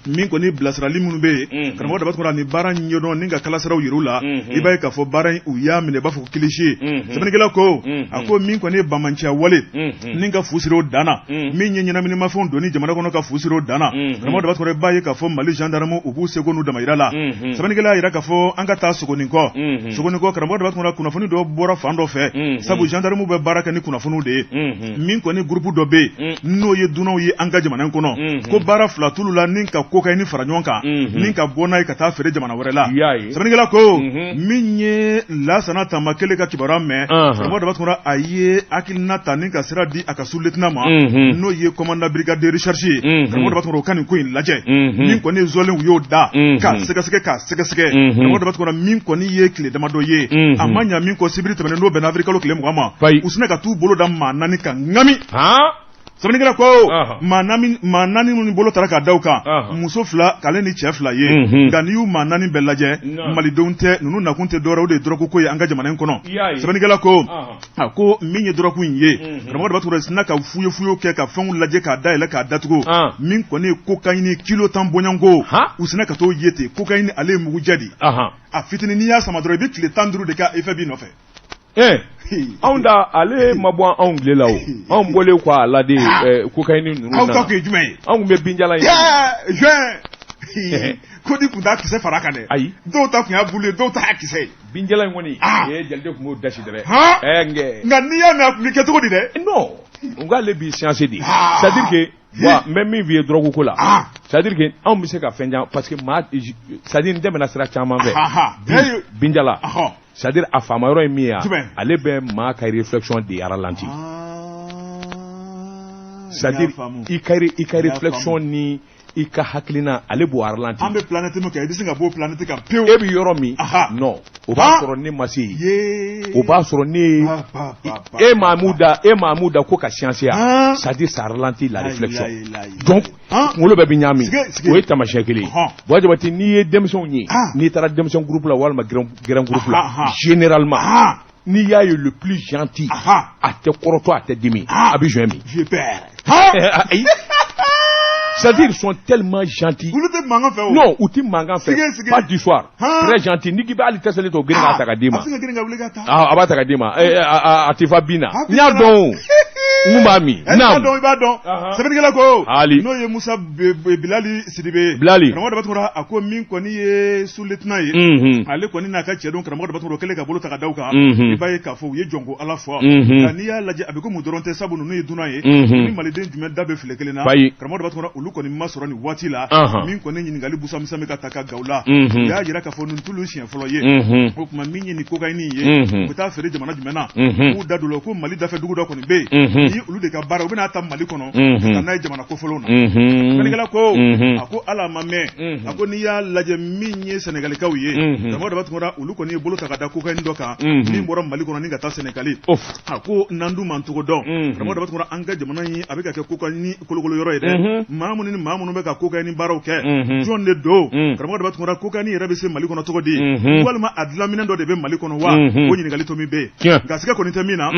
min kɔni bilasirali minnu bɛ yen karamɔgɔ dɔ b'a tɔgɔ ni baara ɲɛdɔn ni ka kalasiraw yir'u la i b'a ye k'a fɔ baara in u y'a minɛ i b'a fɔ ko kilisi sɛbɛnnikɛla ko a ko min kɔni ye bamanciya wale ni ka fu siri o danna min ye ɲɛnaminimafɛnw donni jamana kɔnɔ ka fu siri o danna karamɔgɔ dɔ b'a tɔgɔ i b'a ye k'a fɔ Mali gendarme u b'u seko n'u damayira la sɛbɛnnikɛla y'a jira k'a fɔ an ka taa Sogonikɔ karamɔgɔ dɔ b'a tɔgɔ kunnafoni dɔ bɔra fan dɔ fɛ sabu gendarme bɛ baara kɛ ni kunnafoniw de ye min kɔni groupe dɔ bɛ yen n'o ye dunanw ye an ka jamana in kɔnɔ ko baara fila t'ulu la ni ka cocaïne cocaïne fara ɲɔgɔn kan ni ka bɔ n'a ye ka taa feere jamana wɛrɛ la sɛbɛnnikɛla ko min ye Lansana Tamakele ka kibaruya mɛn karamɔgɔ Dabatuma a ye hakilina ta ni ka sira di a ka sous-lieutenant ma n'o ye commandant brigade de recherche ye karamɔgɔ Dabatuma o ka nin ko in lajɛ min kɔni zɔlen u y'o da k'a sɛgɛsɛgɛ karamɔgɔ Dabatuma min kɔni ye tile damadɔ ye a ma ɲa min kɔ sibiri tɛmɛnen n'o bɛnna avril kalo tile 20 ma u sinna ka t'u bolo da maa 4 kan ŋami sɛbɛnnikɛla ko maa 4 minnu bolo taara k'a da u kan muso 2 k'ale ni cɛ 2 ye nka n'i y'u maa 4 bɛɛ lajɛ malidenw tɛ ninnu nakun tɛ dɔwɛrɛ o de ye dɔrɔgu ko ye an ka jamana in kɔnɔ sɛbɛnnikɛla ko a ko min ye dɔrɔgu in ye karamɔgɔ Dabatuma sinna ka fuyefuyew kɛ ka fɛnw lajɛ k'a dayɛlɛ k'a datugu min kɔni ye cocaïne kilo 10 bɔɲɔnko u sinna ka t'o ye ten cocaïne ale ye mugujɛ de a fitinin n'i y'a sama dɔrɔn i bɛ tile 15 de kɛ effet b'i nɔfɛ anw da ale ma bɔ anw tile la o anw bɔlen kɔ a la de cocaïne ninnu na anw ta kun ye jumɛn ye anw kun bɛ binjalan ye ko ni kun t'a kisɛ fara kan dɛ ayi dɔw ta kun y'a bulu ye dɔw ta y'a kisɛ ye binjalan in kɔni Jalide kun b'o dasi dɛrɛ nka n'i y'a mɛn a kun bɛ kɛ cogo di dɛ non n k'ale b'i science de c'est à dire que wa n bɛ min f'i ye drogue ko la c'est à dire que anw bɛ se ka fɛn caman parce que maa c'est à dire n tɛmɛna sira caman fɛ binjala c'est à dire a faama yɔrɔ ye min ye ale bɛ maa ka réflexion de ralentir c'est à dire i ka réflexion ni i ka hakilina ale b'o ralentir an bɛ planète min kan i bɛ se ka bɔ planète kan pewu e bɛ yɔrɔ min non o b'a sɔrɔ ne ma se yen o b'a sɔrɔ ne e m'a mu da ko ka science ya c'est à dire ça ralentit la réflexion donc kunkolo bɛɛ bɛ ɲami o ye taamasiyɛn kelen ye bon Jabate n'i ye denmisɛnw ye n'i taara denmisɛn groupe la walima grand groupe la généralement n'i y'a ye le plus gentil a tɛ kɔrɔtɔ a tɛ dimi a bɛ jouer min c'est-à-dire ils sont tellement gentils. Non, ou ti mangan fait. Pas du soir. Très gentil. Ni kiba ali tesele to gringa takadima. Ah, aba takadima. Atifa bina. Nya don. Umami. Nam. Iba don. Sɛbɛnnikɛla ko. Ali. N'o ye Musa Bilali Sidibe. Bilali. Karamɔgɔ Dabatuma a ko min kɔni ye sous-lieutenant ye. Ale kɔni n'a ka cɛ don karamɔgɔ Dabatuma kɛlen ka bolo ta ka da u kan. I b'a ye k'a fɔ u ye jɔnko Ala fɔ. Nka n'i y'a lajɛ a bɛ komi dɔrɔn tɛ sabu ninnu ye dunan ye. Ni maliden jumɛn da bɛ file kelen na. Karamɔgɔ Dabatuma olu kɔni ma sɔrɔ nin waati la min kɔni ɲininkali busamisɛn bɛ ka ta ka gaw la u y'a jira k'a fɔ nin tulu siɲɛ fɔlɔ ye o tuma min ye nin cocaïne ye u bɛ taa feere jamana jumɛn na k'u da don ko Mali dafɛ dugu dɔ kɔni bɛ yen ni olu de ka baara u bɛna ta Mali kɔnɔ ka n'a ye jamana kɔfɛlenw na sɛnɛgalɛla ko a ko ala ma mɛn a ko n'i y'a lajɛ min ye sɛnɛgalikaw ye karamɔgɔ Dabatuma olu kɔni ye bolo ta ka da cocaïne dɔ kan min bɔra Mali kɔnɔ ni ka taa Sɛnɛgali a ko nandu man cogo dɔn karamɔgɔ Dabatuma an ka jamana in a bɛ ka kɛ cocaïne kolokolo yɔrɔ ye dɛ maa minnu bɛ ka cocaïne baaraw kɛ jɔn de don karamɔgɔ Dabatuma cocaïne yɛrɛ bɛ se Mali kɔnɔ cogo di walima a dilanminɛ dɔ de bɛ Mali kɔnɔ wa o ɲininkali to min bɛ yen nka siga kɔni tɛ min na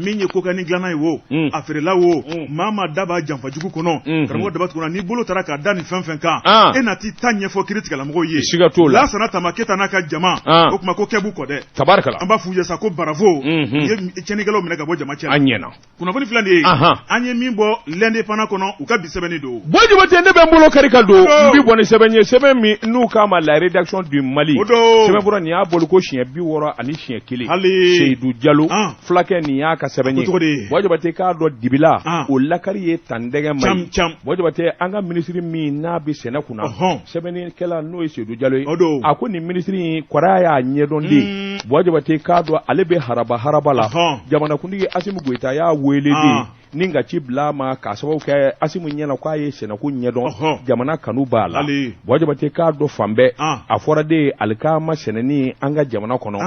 min ye cocaïne dilanna ye wo a feerela wo maa ma da b'a janfa jugu kɔnɔ karamɔgɔ Dabatuma n'i bolo taara k'a da nin fɛn fɛn kan e na t'i ta ɲɛfɔ kiiritigɛlamɔgɔw ye Lansana Tamaketa n'a ka jama o tuma ko kɛ b'u kɔ dɛ tabarikala an b'a f'u ye sa ko bravo u ye tiɲɛnikɛlaw minɛ ka bɔ jama cɛ la a ɲɛna kunnafoni filɛ nin ye an ye min bɔ l'indépendant kɔnɔ u ka bi sɛbɛnni don Jabate ne bɛ n bolo kari ka don n bi bɔ ni sɛbɛn ye sɛbɛn min n'u k'a ma la rédaction du Mali sɛbɛn bɔra nin y'a bolo ko siɲɛ 61 Seydou Diallo fulakɛ nin y'a ka sɛbɛn ye Jabate k'a dɔn dibila o lakari ye tandɛgɛ ma ye Jabate an ka ministre min n'a bɛ sɛnɛ kunna sɛbɛnnikɛla n'o ye Seydou Diallo ye a ko nin ministre in kɔrɔya y'a ɲɛdɔn de Jabate k'a dɔn ale bɛ haraba la jamanakuntigi Asimu Goyita y'a wele de ni ka ci bila ma k'a sababu kɛ Asimu ɲɛna k'a ye sɛnɛko ɲɛdɔn jamana kanu b'a la Jabate k'a dɔn fan bɛɛ a fɔra de alikama sɛnɛni an ka jamana kɔnɔ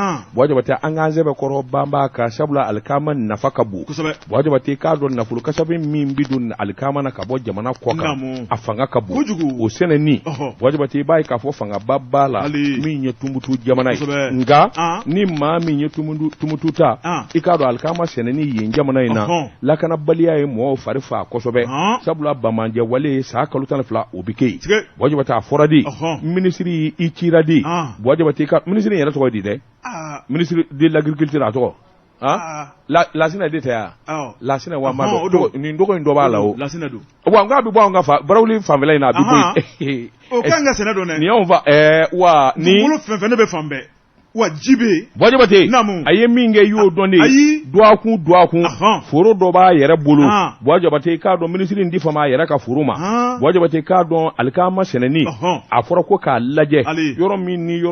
Jabate an k'an sɛbɛn kɔrɔ banba ka sabula alikama nafa ka bon Jabate k'a dɔn nafolo kasabi min bi don alikama na ka bɔ jamana kɔ kan a fanga ka bon o sɛnɛni Jabate b'a ye k'a fɔ fangaba b'a la min ye Tumutu jamana ye nka ni maa min ye Tumutu ta i k'a dɔn alikama sɛnɛni yen jamana in na lakana baliya ye mɔgɔw fari fa kosɛbɛ sabula bamanjɛ wale saa kalo 12 o bi kɛ yen Jabate a fɔra de ministre i cira de Jabate ka ministre yɛrɛ tɔgɔ di dɛ ministre de l'agriculture a tɔgɔ Lansina de tɛ ya Lansina wa ma dɔn nin dɔgɔ in dɔ b'a la o Lansina don wa n k'a bɛ bɔ an ka barawuli fanfɛla in na a bɛ bɔ yen o kan ka sɛnɛ dɔn dɛ nin y'anw fa wa ni bolo fɛn fɛn ne bɛ fan bɛɛ wa jibe Bojabate aye minge yo donde doakun foro do ba yere bolo Bojabate ka do ministry ndi fama yere ka furuma Bojabate ka do alkama seneni afora ko ka laje yoro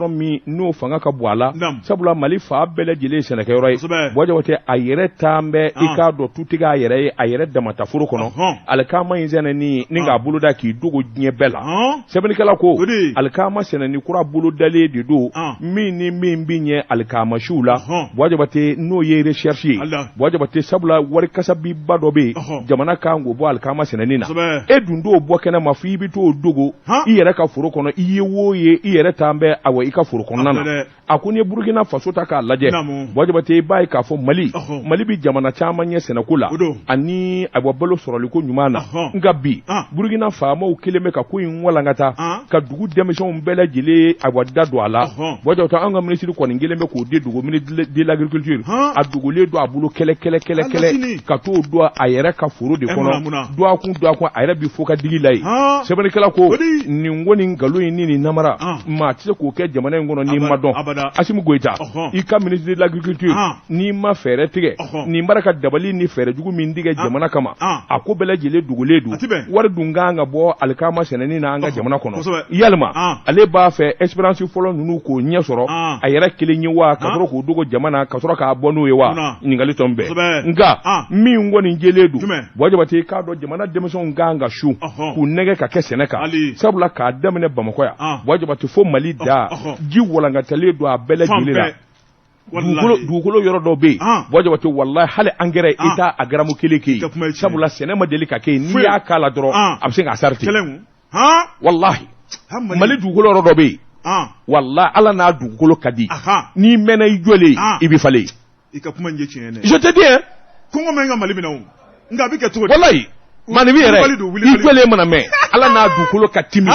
mi no fanga ka bwala sabula mali fa bele jele senaka yoro Bojabate ayere tambe ika do tutiga ayere da mata furu kono alkama yinzene ni ninga bulu da ki dugo nye bela sebeni kala ko alkama seneni kura bulu dale di do mi mbinye alkama shula Bojabate no ye recherche Bojabate sabula wari kasabi badobe jamana kango bo alkama seneni na edundo bo kena mafibi to dugo iyere ka furu kono iyewoye iyere tambe awe ika furu kono nana akuni Burkina Faso ta ka laje Bojabate bai ka fo Mali bi jamana chamanye senakula ani abobalo soroliko nyumana ngabi Burkina Famo keleme ka kuyin walangata ka dugu demission bela jile abwadda douala Bojabate anga ministre ko ngelembe ko de dugu ministre de l'agriculture adugu le do abulo kele ka to do ayere ka furu de kono do akun ayere bi foka digi lai sebani kala ko ni ngoni ngalo ni namara ma tse ko ke jamana ngono ni madon asimu goita ika ministre de l'agriculture ni ma fere tige ni baraka dabali ni fere jugu min dige jamana kama ako bela jele duguledu war dunganga bo alkama seneni na anga jamana kono yalma ale ba fe esperance folo nunu ko nya soro ayera kilenyi wa kasoro ko dugo jamana kasoro ka bonu yewa ningali tombe nga mi ngoni jeledu Bojabate ka do jamana demission nganga shu ku nege ka keseneka sabula ka damne bamako ya Bojabate fo Mali da ji wolanga taledu a bela jele dugukolo yoro do be Bojabate wallahi hale angere ita agaramu keleke sabula senema delika ke ni ya kala doro absin asarti wallahi Mali dugukolo yoro do be wallahi ala na dugukolo kadi ni mena ijole ibi fale ikapuma nje chene je te dis kongo menga Mali bina nga bi ke to wallahi mani bi yere ijole mana me ala na dugukolo katimi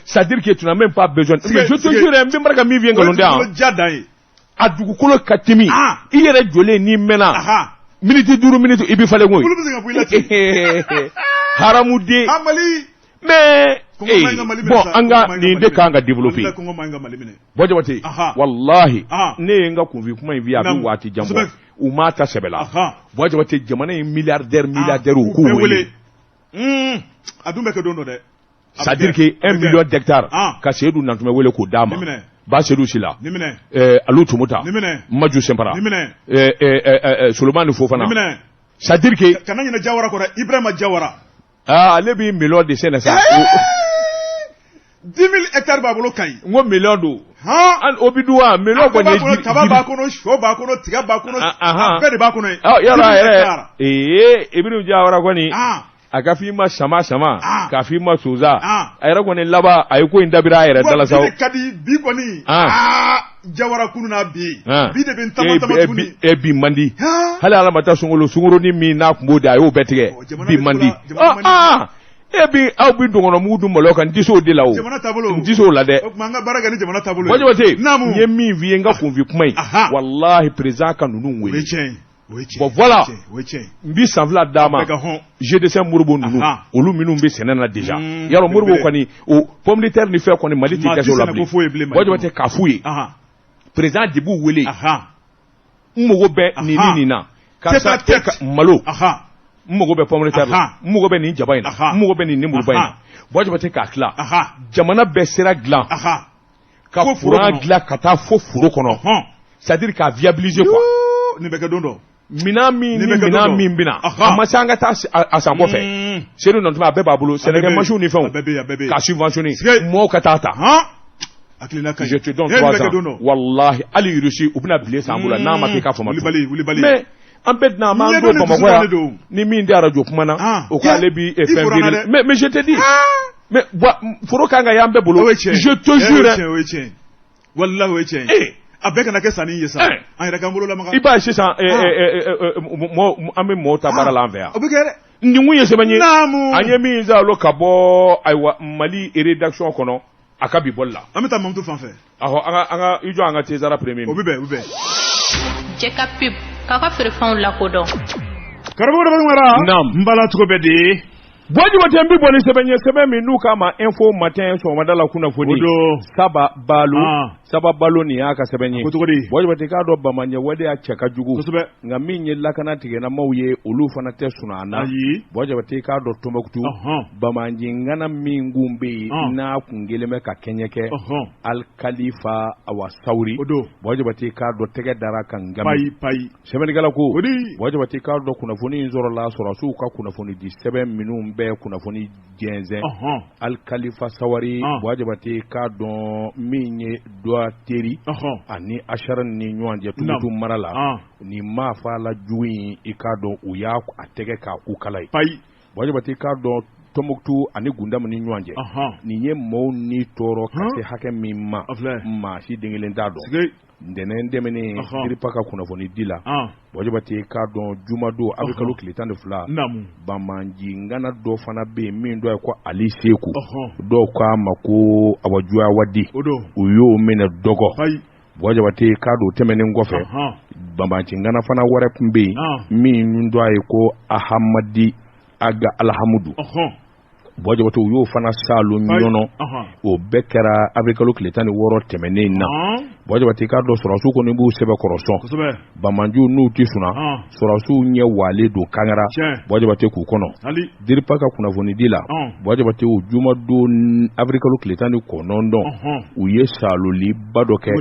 c'est-à-dire que tu n'as même pas besoin je te jure mbimbaraka mi vient ngalonde a dugukolo katimi iyere jole ni mena minute duru minute ibi fale ngoy haramude mais bon anga ni de kanga développer Bojabate wallahi ne nga convi kuma ivi abi wati jambo umata sebela Bojabate jamana milliardaire ku wele adumbe ke dondo de c'est-à-dire que 1 million d'hectares ka sedu nantume wele ko dama ba sedu sila alu tumuta maju sempara Solomon Fofana c'est-à-dire que kananya Jawara ko Ibrahima Jawara lebi million de senesa 10,000 hectares ba bolo kai ngo million do an obiduwa million ko ne tababa kono sho ba kono tiga ba kono abede ba kono yara Ibrahima Jawara ko ni akafima sama kafima soza ayra ko ne laba ay ko indabira ayra dala saw kadi bi ko ni Jawara kunu na bi de ben tamata tuni bi mandi hala ala mata sunguro ni mi na kumbo da yo betege bi mandi ebi aw bi dongono mudu moloka ndiso de lawo ndiso la de manga baraga ni jamana tabulo Bojabate ye mi vie nga convi kumai wallahi président kanunu we bon voilà mbi savla dama je descends Murbo nunu olu minu mbi senena déjà yaro Murbo kwani o pomme de terre ni fait kwani Mali ti kaso labli Bojabate kafuye président Dibu wele mmogo be ni na kasa malo mmogo be pomme de terre mmogo be ni jabaina mmogo be ni nimuru baina Bojabate ka kla jamana be sera glan ka fura gla kata fo furo kono c'est-à-dire ka viabiliser quoi ni be ka dondo mina bina amasanga ta asambo fe seru non tuma beba bulu Sénégal machu ni fon ka subventionner mo katata je te donne 3 ans wallahi ali rushi ubina bile sambula na ma ke ka foma mais en fait na ma do Bamako ni mi ndi radio kuma na o ka lebi e fin mais je te dis mais foro kanga yambe bulu je te jure wallahi weche abeka na kesa ni yesa ayira kambulo la maka iba shisa mo ame mo tabara l'envers obikere ndi munye sebanye anye mi za lo kabo aywa Mali rédaction kono akabi bolla amita mamtu fanfe aho anga ijo anga tezara premier obibe Jeka pip kaka firfan la kodon karabo da ngara mbala tuko bedi Bojabate mbi boni sebanye sebemi nuka ma info matin so wadala kuna fodi saba balu sababalo ni y'a ka sɛbɛn ye bɔjabate k'a dɔn bamanya wale y'a cɛ ka jugu nka min ye lakana tigɛnamaw ye olu fana tɛ sɔnna a na bɔjabate k'a dɔn Tombouctou bamanjingana min kun bɛ yen n'a kun kelen bɛ ka kɛɲɛ kɛ Al-Khalifa Awa Sawuri bɔjabate k'a dɔn tɛgɛ dara kan ngami sɛbɛnnikɛla ko bɔjabate k'a dɔn kunnafoni in sɔrɔla sɔrɔsiw ka kunnafoni di sɛbɛn minnu bɛɛ kunnafoni jɛnsɛn Al-Khalifa Sawari bɔjabate k'a dɔn min ye teri ani Achara ni ɲɔgɔn cɛ Tombouctou mara la ni maa fa la jugu in i k'a dɔn u y'a a tɛgɛ k'a u kala ye bɔjabate k'a dɔn Tombouctou ani Gundam ni ɲɔgɔn cɛ nin ye maaw ni tɔɔrɔ ka se hakɛ min ma maa si den kelen t'a dɔn ntɛnɛn dɛmɛnen Diripa ka kunnafoni di la bɔjabate k'a dɔn Jumadon a bɛ kalo tile 12 bamanjingana dɔ fana bɛ yen min dɔ ye ko Ali Seku dɔw k'a ma ko Awajuya Wadi u y'o minɛ dɔgɔ bɔjabate k'a dɔn tɛmɛnen kɔfɛ bamanjingana fana wɛrɛ tun bɛ yen min dɔ ye ko Ahamadi Aga Alhamudu bɔjabate u y'o fana salo ɲɔnɔ o bɛɛ kɛra a bɛ kalo tile 16 tɛmɛnen na bɔjabate k'a dɔn sɔrɔsiw kɔni b'u sɛbɛ kɔrɔsɔn bamanjuw n'u tɛ sɔnna sɔrɔsiw ɲɛ wale don kangara bɔjabate k'u kɔnɔ Diripa ka kunnafoni di la bɔjabate o Jumadon avril kalo tile 19 u ye saloliba dɔ kɛ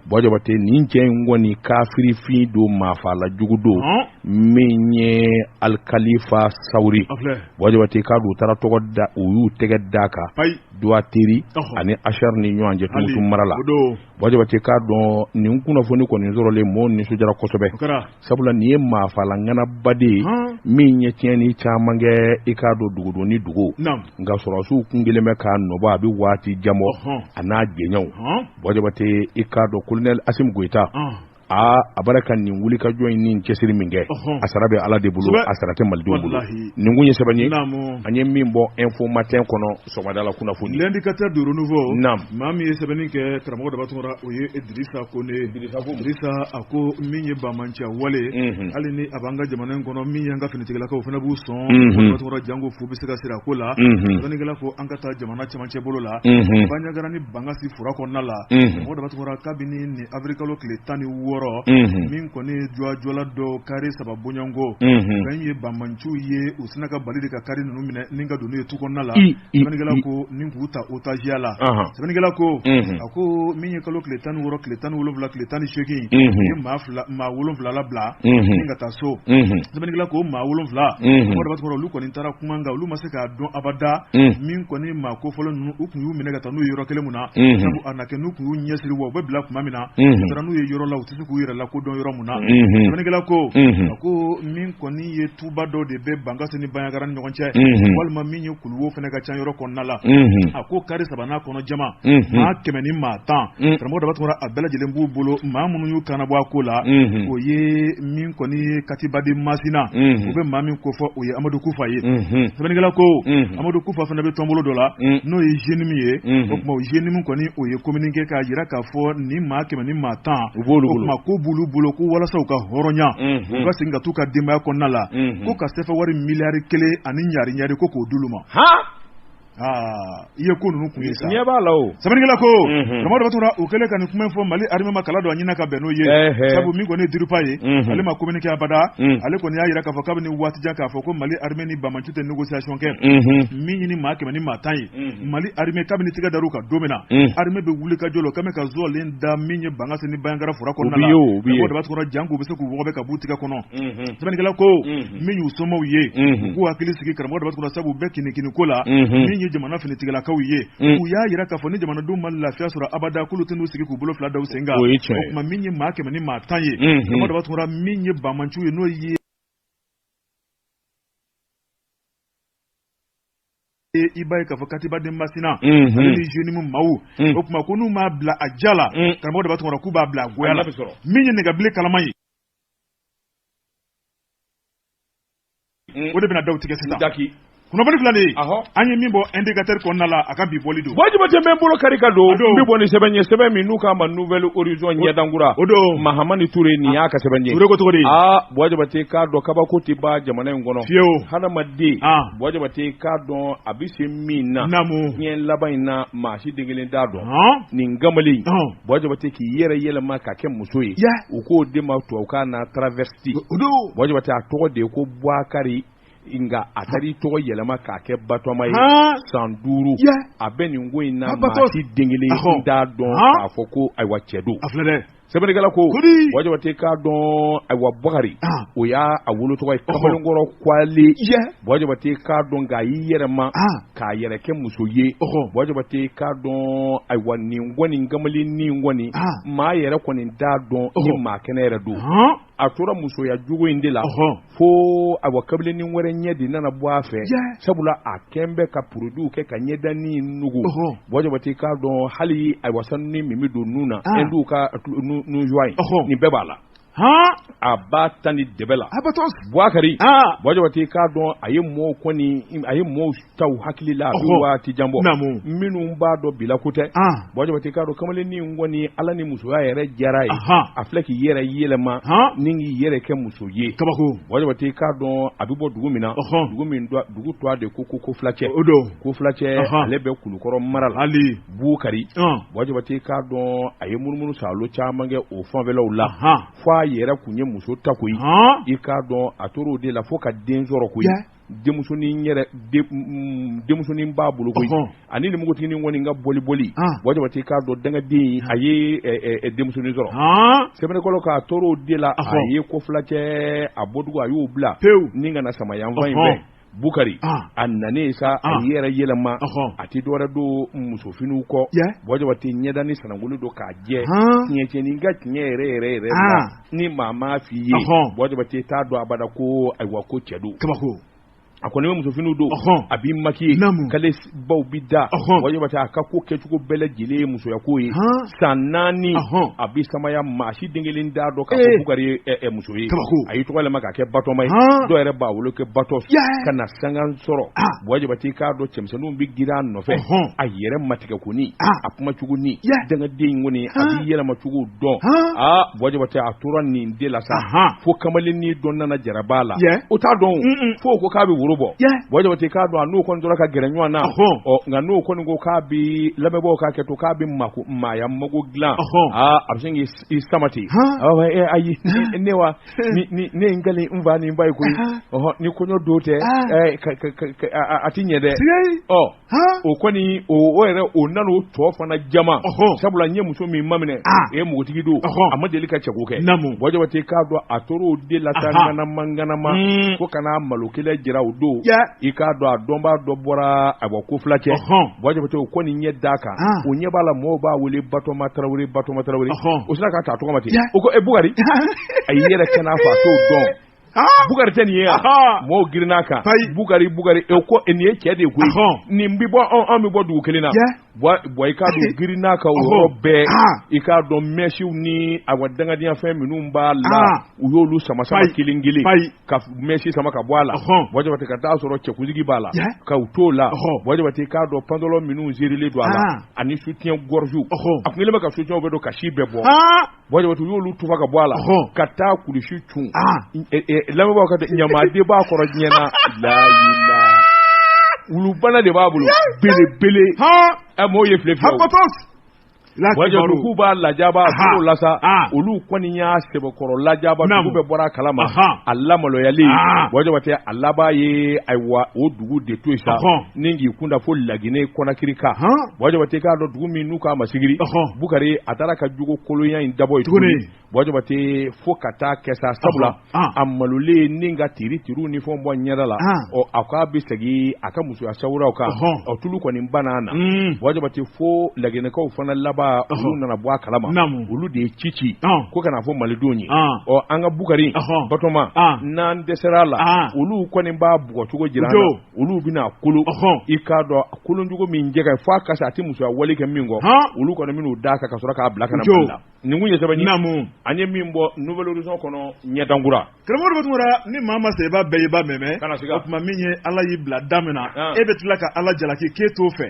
bɔjabate nin cɛ in kɔni kafirifin don maafala jugu don min ye Al-Khalifa Sawuri bɔjabate k'a dɔn u taara tɔgɔ da u y'u tɛgɛ da kan Duateri ani Achara ni ɲɔgɔn cɛ Tombouctou mara la bɔjabate k'a dɔn nin kunnafoni kɔni sɔrɔlen mɔɔw nisɔndiyara kosɛbɛ sabula nin ye maafalangana baden ye min ye tiɲɛni caman kɛ i k'a dɔn dugudo ni dugu nka sɔrɔsiw kun kelen bɛ k'a nɔbɔ a bɛ waati jan bɔ a n'a jɛɲɔgɔnw bɔjabate i k'a dɔn Colonel Assimi Goïta a bara ka nin wuli ka jɔn ni cɛsiri min kɛ a sara bɛ Ala de bolo a sara tɛ malidenw bolo nin kun ye sɛbɛn ye an ye min bɔ info matin kɔnɔ sɔgɔmada la kunnafoni l'indicateur de renouveau maa min ye sɛbɛnni kɛ karamɔgɔ daba tɔgɔra o ye Idrissa Kone Idrissa a ko min ye bamanci wale hali ni a b'an ka jamana in kɔnɔ min y'an ka finitigilakaw fana b'u sɔn daba tɔgɔra jango fu bɛ se ka sira a ko la sɛbɛnnikɛla ko an ka taa jamana cɛmancɛ bolo la Bandiagara ni Bangasi fura kɔnɔna la karamɔgɔ daba tɔgɔra kabini ni avril kalo tile 16 min kɔni jɔla dɔ kari saba bonyango fɛn ye bamanciw ye u sina ka bali de ka kari ninnu minɛ ni ka don n'u ye tu kɔnɔna la sɛbɛnnikɛla ko nin k'u ta otagiya la sɛbɛnnikɛla ko a ko min ye kalo tile 16 tile 17 tile 18 ye maa 7 la bila ni ka taa so sɛbɛnnikɛla ko maa 7 mɔgɔ daba tɔgɔra olu kɔni taara kuma nka olu ma se k'a dɔn abada min kɔni maa kofɔlɔ ninnu u kun y'u minɛ ka taa n'u ye yɔrɔ kelen mun na sabu a na kɛ n'u kun y'u ɲɛsiri wa u bɛ bila kuma min na u taara n'u ye yɔrɔ la u tɛ se k'u yɛrɛ la ko dɔn yɔrɔ mun na sɛbɛnnikɛla ko a ko min kɔni ye tuba dɔ de bɛ Bangasi ni Bandiagara ni ɲɔgɔn cɛ walima min ye kuluwo fana ka ca yɔrɔ kɔnɔna la a ko kari sabanan kɔnɔ jama maa 100 ni maa 10 karamɔgɔ daba tɔgɔra a bɛɛ lajɛlen b'u bolo maa minnu y'u kanabɔ a ko la o ye min kɔni ye Katibadi Masina u bɛ maa min kofɔ o ye Amadu Kufa ye sɛbɛnnikɛla ko Amadu Kufa fana bɛ tɔnbolo dɔ la n'o ye jeune min ye o tuma o jeune min kɔni o ye communiqué k'a jira k'a fɔ ni maa 100 ni maa 10 o tuma ko b'olu bolo ko walasa u ka hɔrɔnya u ka segin ka t'u ka denbaya kɔnɔna la ko ka sɛfɛ wari miliyari 1 ani ɲari ko k'o d'olu ma i ye ko ninnu kun ye sa ɲɛ b'a la o sɛbɛnnikɛla ko karamɔgɔ daba tɔgɔra u kɛlen ka nin kuma in fɔ Mali armée ma kala dɔ a ɲina ka bɛn n'o ye sabu min kɔni ye Diripa ye ale ma communiqué abada ale kɔni y'a jira k'a fɔ kabini waati jan k'a fɔ ko Mali armée ni Bamanci tɛ négociation kɛ min ɲini maa 100 ni maa 10 ye Mali armée kabini tigɛ dar'u kan don min na armée bɛ wuli ka jɔ la kɛmɛ ka zɔlen da min ye Bangasi ni Bandiagara fura kɔnɔna la karamɔgɔ daba tɔgɔra janko bɛ se k'u wɔgɔbɛ ka b'u tigɛ kɔnɔ sɛbɛnnikɛla ko min y'u somɔw ye u k'u hakili sigi karamɔgɔ daba tɔgɔra sabu bɛɛ kinikini ko la min ye jamana finitigilakaw ye u y'a yira k'a fɔ ni jamanadenw ma lafiya sɔrɔ abada k'olu tɛ n'u sigi k'u bolo 2 da u sen kan o tuma min ye maa 100 ni maa 10 ye karamɔgɔ daba tɔgɔra min ye bamanciw ye n'o ye i b'a ye k'a fɔ Katibadi Masina ale ni jeune min maaw o tuma ko n'u m'a bila a ja la karamɔgɔ daba tɔgɔra k'u b'a bila a goya la min ye nɛgɛbile kalama ye o de bɛna daw tigɛ sisan kunnafoni filani an ye min bɔ indicateur kɔnɔna la a ka bi bɔli don wajibi tɛ min bolo kari ka don n bɛ bɔ ni sɛbɛn ye sɛbɛn min n'u k'a ma nouvelle horizon ɲɛdankura o don Mahamani Ture nin y'a ka sɛbɛn ye Ture ko cogo di wajibi tɛ k'a dɔn kabako tɛ ban jamana in kɔnɔ fiyewu hadamaden wajibi tɛ k'a dɔn a bɛ se min na diɲɛ laban in na maa si den kelen t'a dɔn nin gamalen wajibi tɛ k'i yɛrɛ yɛlɛma ka kɛ muso ye u k'o den ma tubabukan na travesti wajibi tɛ a tɔgɔ de ye ko Bouakari nga a taara tɔgɔ yɛlɛma k'a kɛ Batoma ye san 5 a bɛ nin ko in na maa si den kelen t'a dɔn k'a fɔ ko ayiwa cɛ don sɛbɛnnikɛla ko wajibi tɛ k'a dɔn ayiwa Bouakari o y'a wolo tɔgɔ ye Kamalenkɔrɔ Kwale wajibi tɛ k'a dɔn nka a y'i yɛrɛ ma k'a yɛrɛ kɛ muso ye wajibi tɛ k'a dɔn ayiwa nin kɔni gamalen nin kɔni maa yɛrɛ kɔni t'a dɔn ni maa kɛnɛ yɛrɛ don a tora musoya jugu in de la fo ayiwa kabilenin wɛrɛ ɲɛ de nana bɔ a fɛ sabula a kɛn bɛ ka produit kɛ ka ɲɛdani nugu wajibi tɛ k'a dɔn hali ayiwa sanu ni min bɛ don nun na Hindu ka nun joie nin bɛɛ b'a la a b'a tan ni dɛbɛ la Bouakari wajibi tɛ k'a dɔn a ye mɔɔw taw hakili la a bɛ waati jan bɔ minnu b'a dɔn bila ko tɛ wajibi tɛ k'a dɔn kamalennin kɔni Ala ni musoya yɛrɛ diyara ye a filɛ k'i yɛrɛ yɛlɛma ni k'i yɛrɛ kɛ muso ye wajibi tɛ k'a dɔn a bɛ bɔ dugu min na dugu tɔgɔ de ko Fulacɛ ko Fulacɛ ale bɛ Kulukɔrɔ mara la Bouakari wajibi tɛ k'a dɔn a ye munumunu salo caman kɛ o fanfɛlaw la fo a yɛrɛ kun ye muso ta koyi i k'a dɔn a tor'o de la fo ka den sɔrɔ koyi denmusonin b'a bolo koyi ani nimugutinin kɔni ka boli wajibi tɛ k'a dɔn dangaden a ye denmusonin sɔrɔ sɛbɛnnikɔrɔ k'a tor'o de la a ye ko Fulacɛ a bɔdugu a y'o bila ni ka na sama yanfan in fɛ Bouakari a nanen sa a yɛrɛ yɛlɛma a tɛ dɔwɛrɛ don musofiniw kɔ wajibi tɛ ɲɛdani sanangolo don k'a jɛ tiɲɛtiɲɛni ka tiɲɛ yɛrɛ la ni maa m'a f'i ye wajibi tɛ t'a dɔn abada ko ayiwa ko cɛ don a kɔni bɛ musofiniw don a b'i maquiller k'ale baw bi da wajibi tɛ a ka ko kɛcogo bɛɛ lajɛlen ye musoyako ye san 4 a bi samaya maa si den kelen t'a dɔn k'a fɔ Bouakari ye muso ye a y'i tɔgɔ yɛlɛma k'a kɛ Batoma ye dɔw yɛrɛ b'a wolo kɛ Batos ka na sanga sɔrɔ wajibi tɛ k'a dɔn cɛmisɛnninw bɛ girin a nɔfɛ a yɛrɛ matigɛ koni a kuma cogo ni dangaden kɔni a b'i yɛlɛma cogo dɔn wajibi tɛ a tora nin de la sa fo kamalennin dɔ nana jarab'a la o t'a dɔn fo ko k'a bɛ woro bɔ wajibi tɛ k'a dɔn a n'o kɔni tora ka gɛrɛ ɲɔgɔn na nka n'o kɔni ko k'a bɛ lamɛnbaaw k'a kɛ to k'a bɛ maaya mago dilan a bɛ sin k'i samati ayi ne wa ne ye n kɛlen n fa ni n ba ye koyi ni kɔɲɔ don tɛ a ti ɲɛ dɛ o kɔni o yɛrɛ o nana o tɔ fana jama sabula n ye muso min maminɛ e ye mugutigi don a ma deli ka cɛko kɛ wajibi tɛ k'a dɔn a tor'o de la sa ŋanama fo ka n'a malo kelen jira o don i k'a dɔn a dɔnbaa dɔ bɔra a bɔ ko Fulacɛ wajibi tɛ o kɔni ɲɛ d'a kan o ɲɛ b'a la mɔgɔw b'a wele Batoma Tarawele o sera k'a ta tɔgɔ ma ten o ko Bouakari a y'i yɛrɛ kɛ n'a fɔ a t'o dɔn Bouakari tɛ nin ye mɔgɔw girinna kan Bouakari ko nin ye cɛ de ye koyi nin bɛ bɔ anw bɛ bɔ dugu kelen na i k'a dɔn girinna kan o yɔrɔ bɛɛ i k'a dɔn mɛsiw ni a wa dangadiyafɛn minnu b'a la u y'olu sama kelen ka mɛsi sama ka bɔ a la wajibi tɛ ka taa sɔrɔ cɛkuntigi b'a la ka u t'o la wajibi tɛ k'a dɔn pantalon minnu zerilen don a la ani soutien gorge a kun kelen bɛ ka soutien bɛɛ don ka si bɛɛ bɔ wajibi tɛ u y'olu tufa ka bɔ a la ka taa kulusi cun lamɛnbaaw ka ɲamaden b'a kɔrɔ diɲɛna wulubana de b'a bolo belebele mɔgɔw ye filɛ wajibi k'u b'a lajaba dugu la sa olu kɔni y'a sɛbɛkɔrɔ lajaba dugu bɛɛ bɔra a kalama a lamaloyalen wajibi tɛ a laban ye ayiwa o dugu de to yen sa ni k'i kunda fo Laginɛ Conakry kan wajibi tɛ k'a dɔn dugu min n'u k'a ma sigiri Bouakari a taara ka jogo kolonya in dabɔ yen tuguni wajibi tɛ fo ka taa kɛ sa sabula a malolen ni ka tiriw ni fɛnw bɔ ɲɛda la a k'a bɛ segin a ka musoya sawuraw kan tulu kɔni banna na wajibi tɛ fo Laginɛkaw fana laban Saba olu nana bɔ a kalama olu de ye cici ko kana fɔ malidenw ye an ka Bukari Batoma n'an dɛsɛra la olu kɔni b'a bugɔcogo jira olu bɛna kolo i k'a dɔn kolonjugu min jɛgɛ f'a ka a tɛ musoya wale kɛ min kɔ olu kɔni min'u da ka sɔrɔ k'a bila kana bɔ la nin kun ye sɛbɛn an ye min bɔ Nouvelle Horizon kɔnɔ ɲɛdankura karamɔgɔ Batuma ni maa ma se i b'a bɛɛ i b'a mɛmɛ o tuma min ye Ala y'i bila da min na e bɛ tila ka Ala jalaki k'e t'o fɛ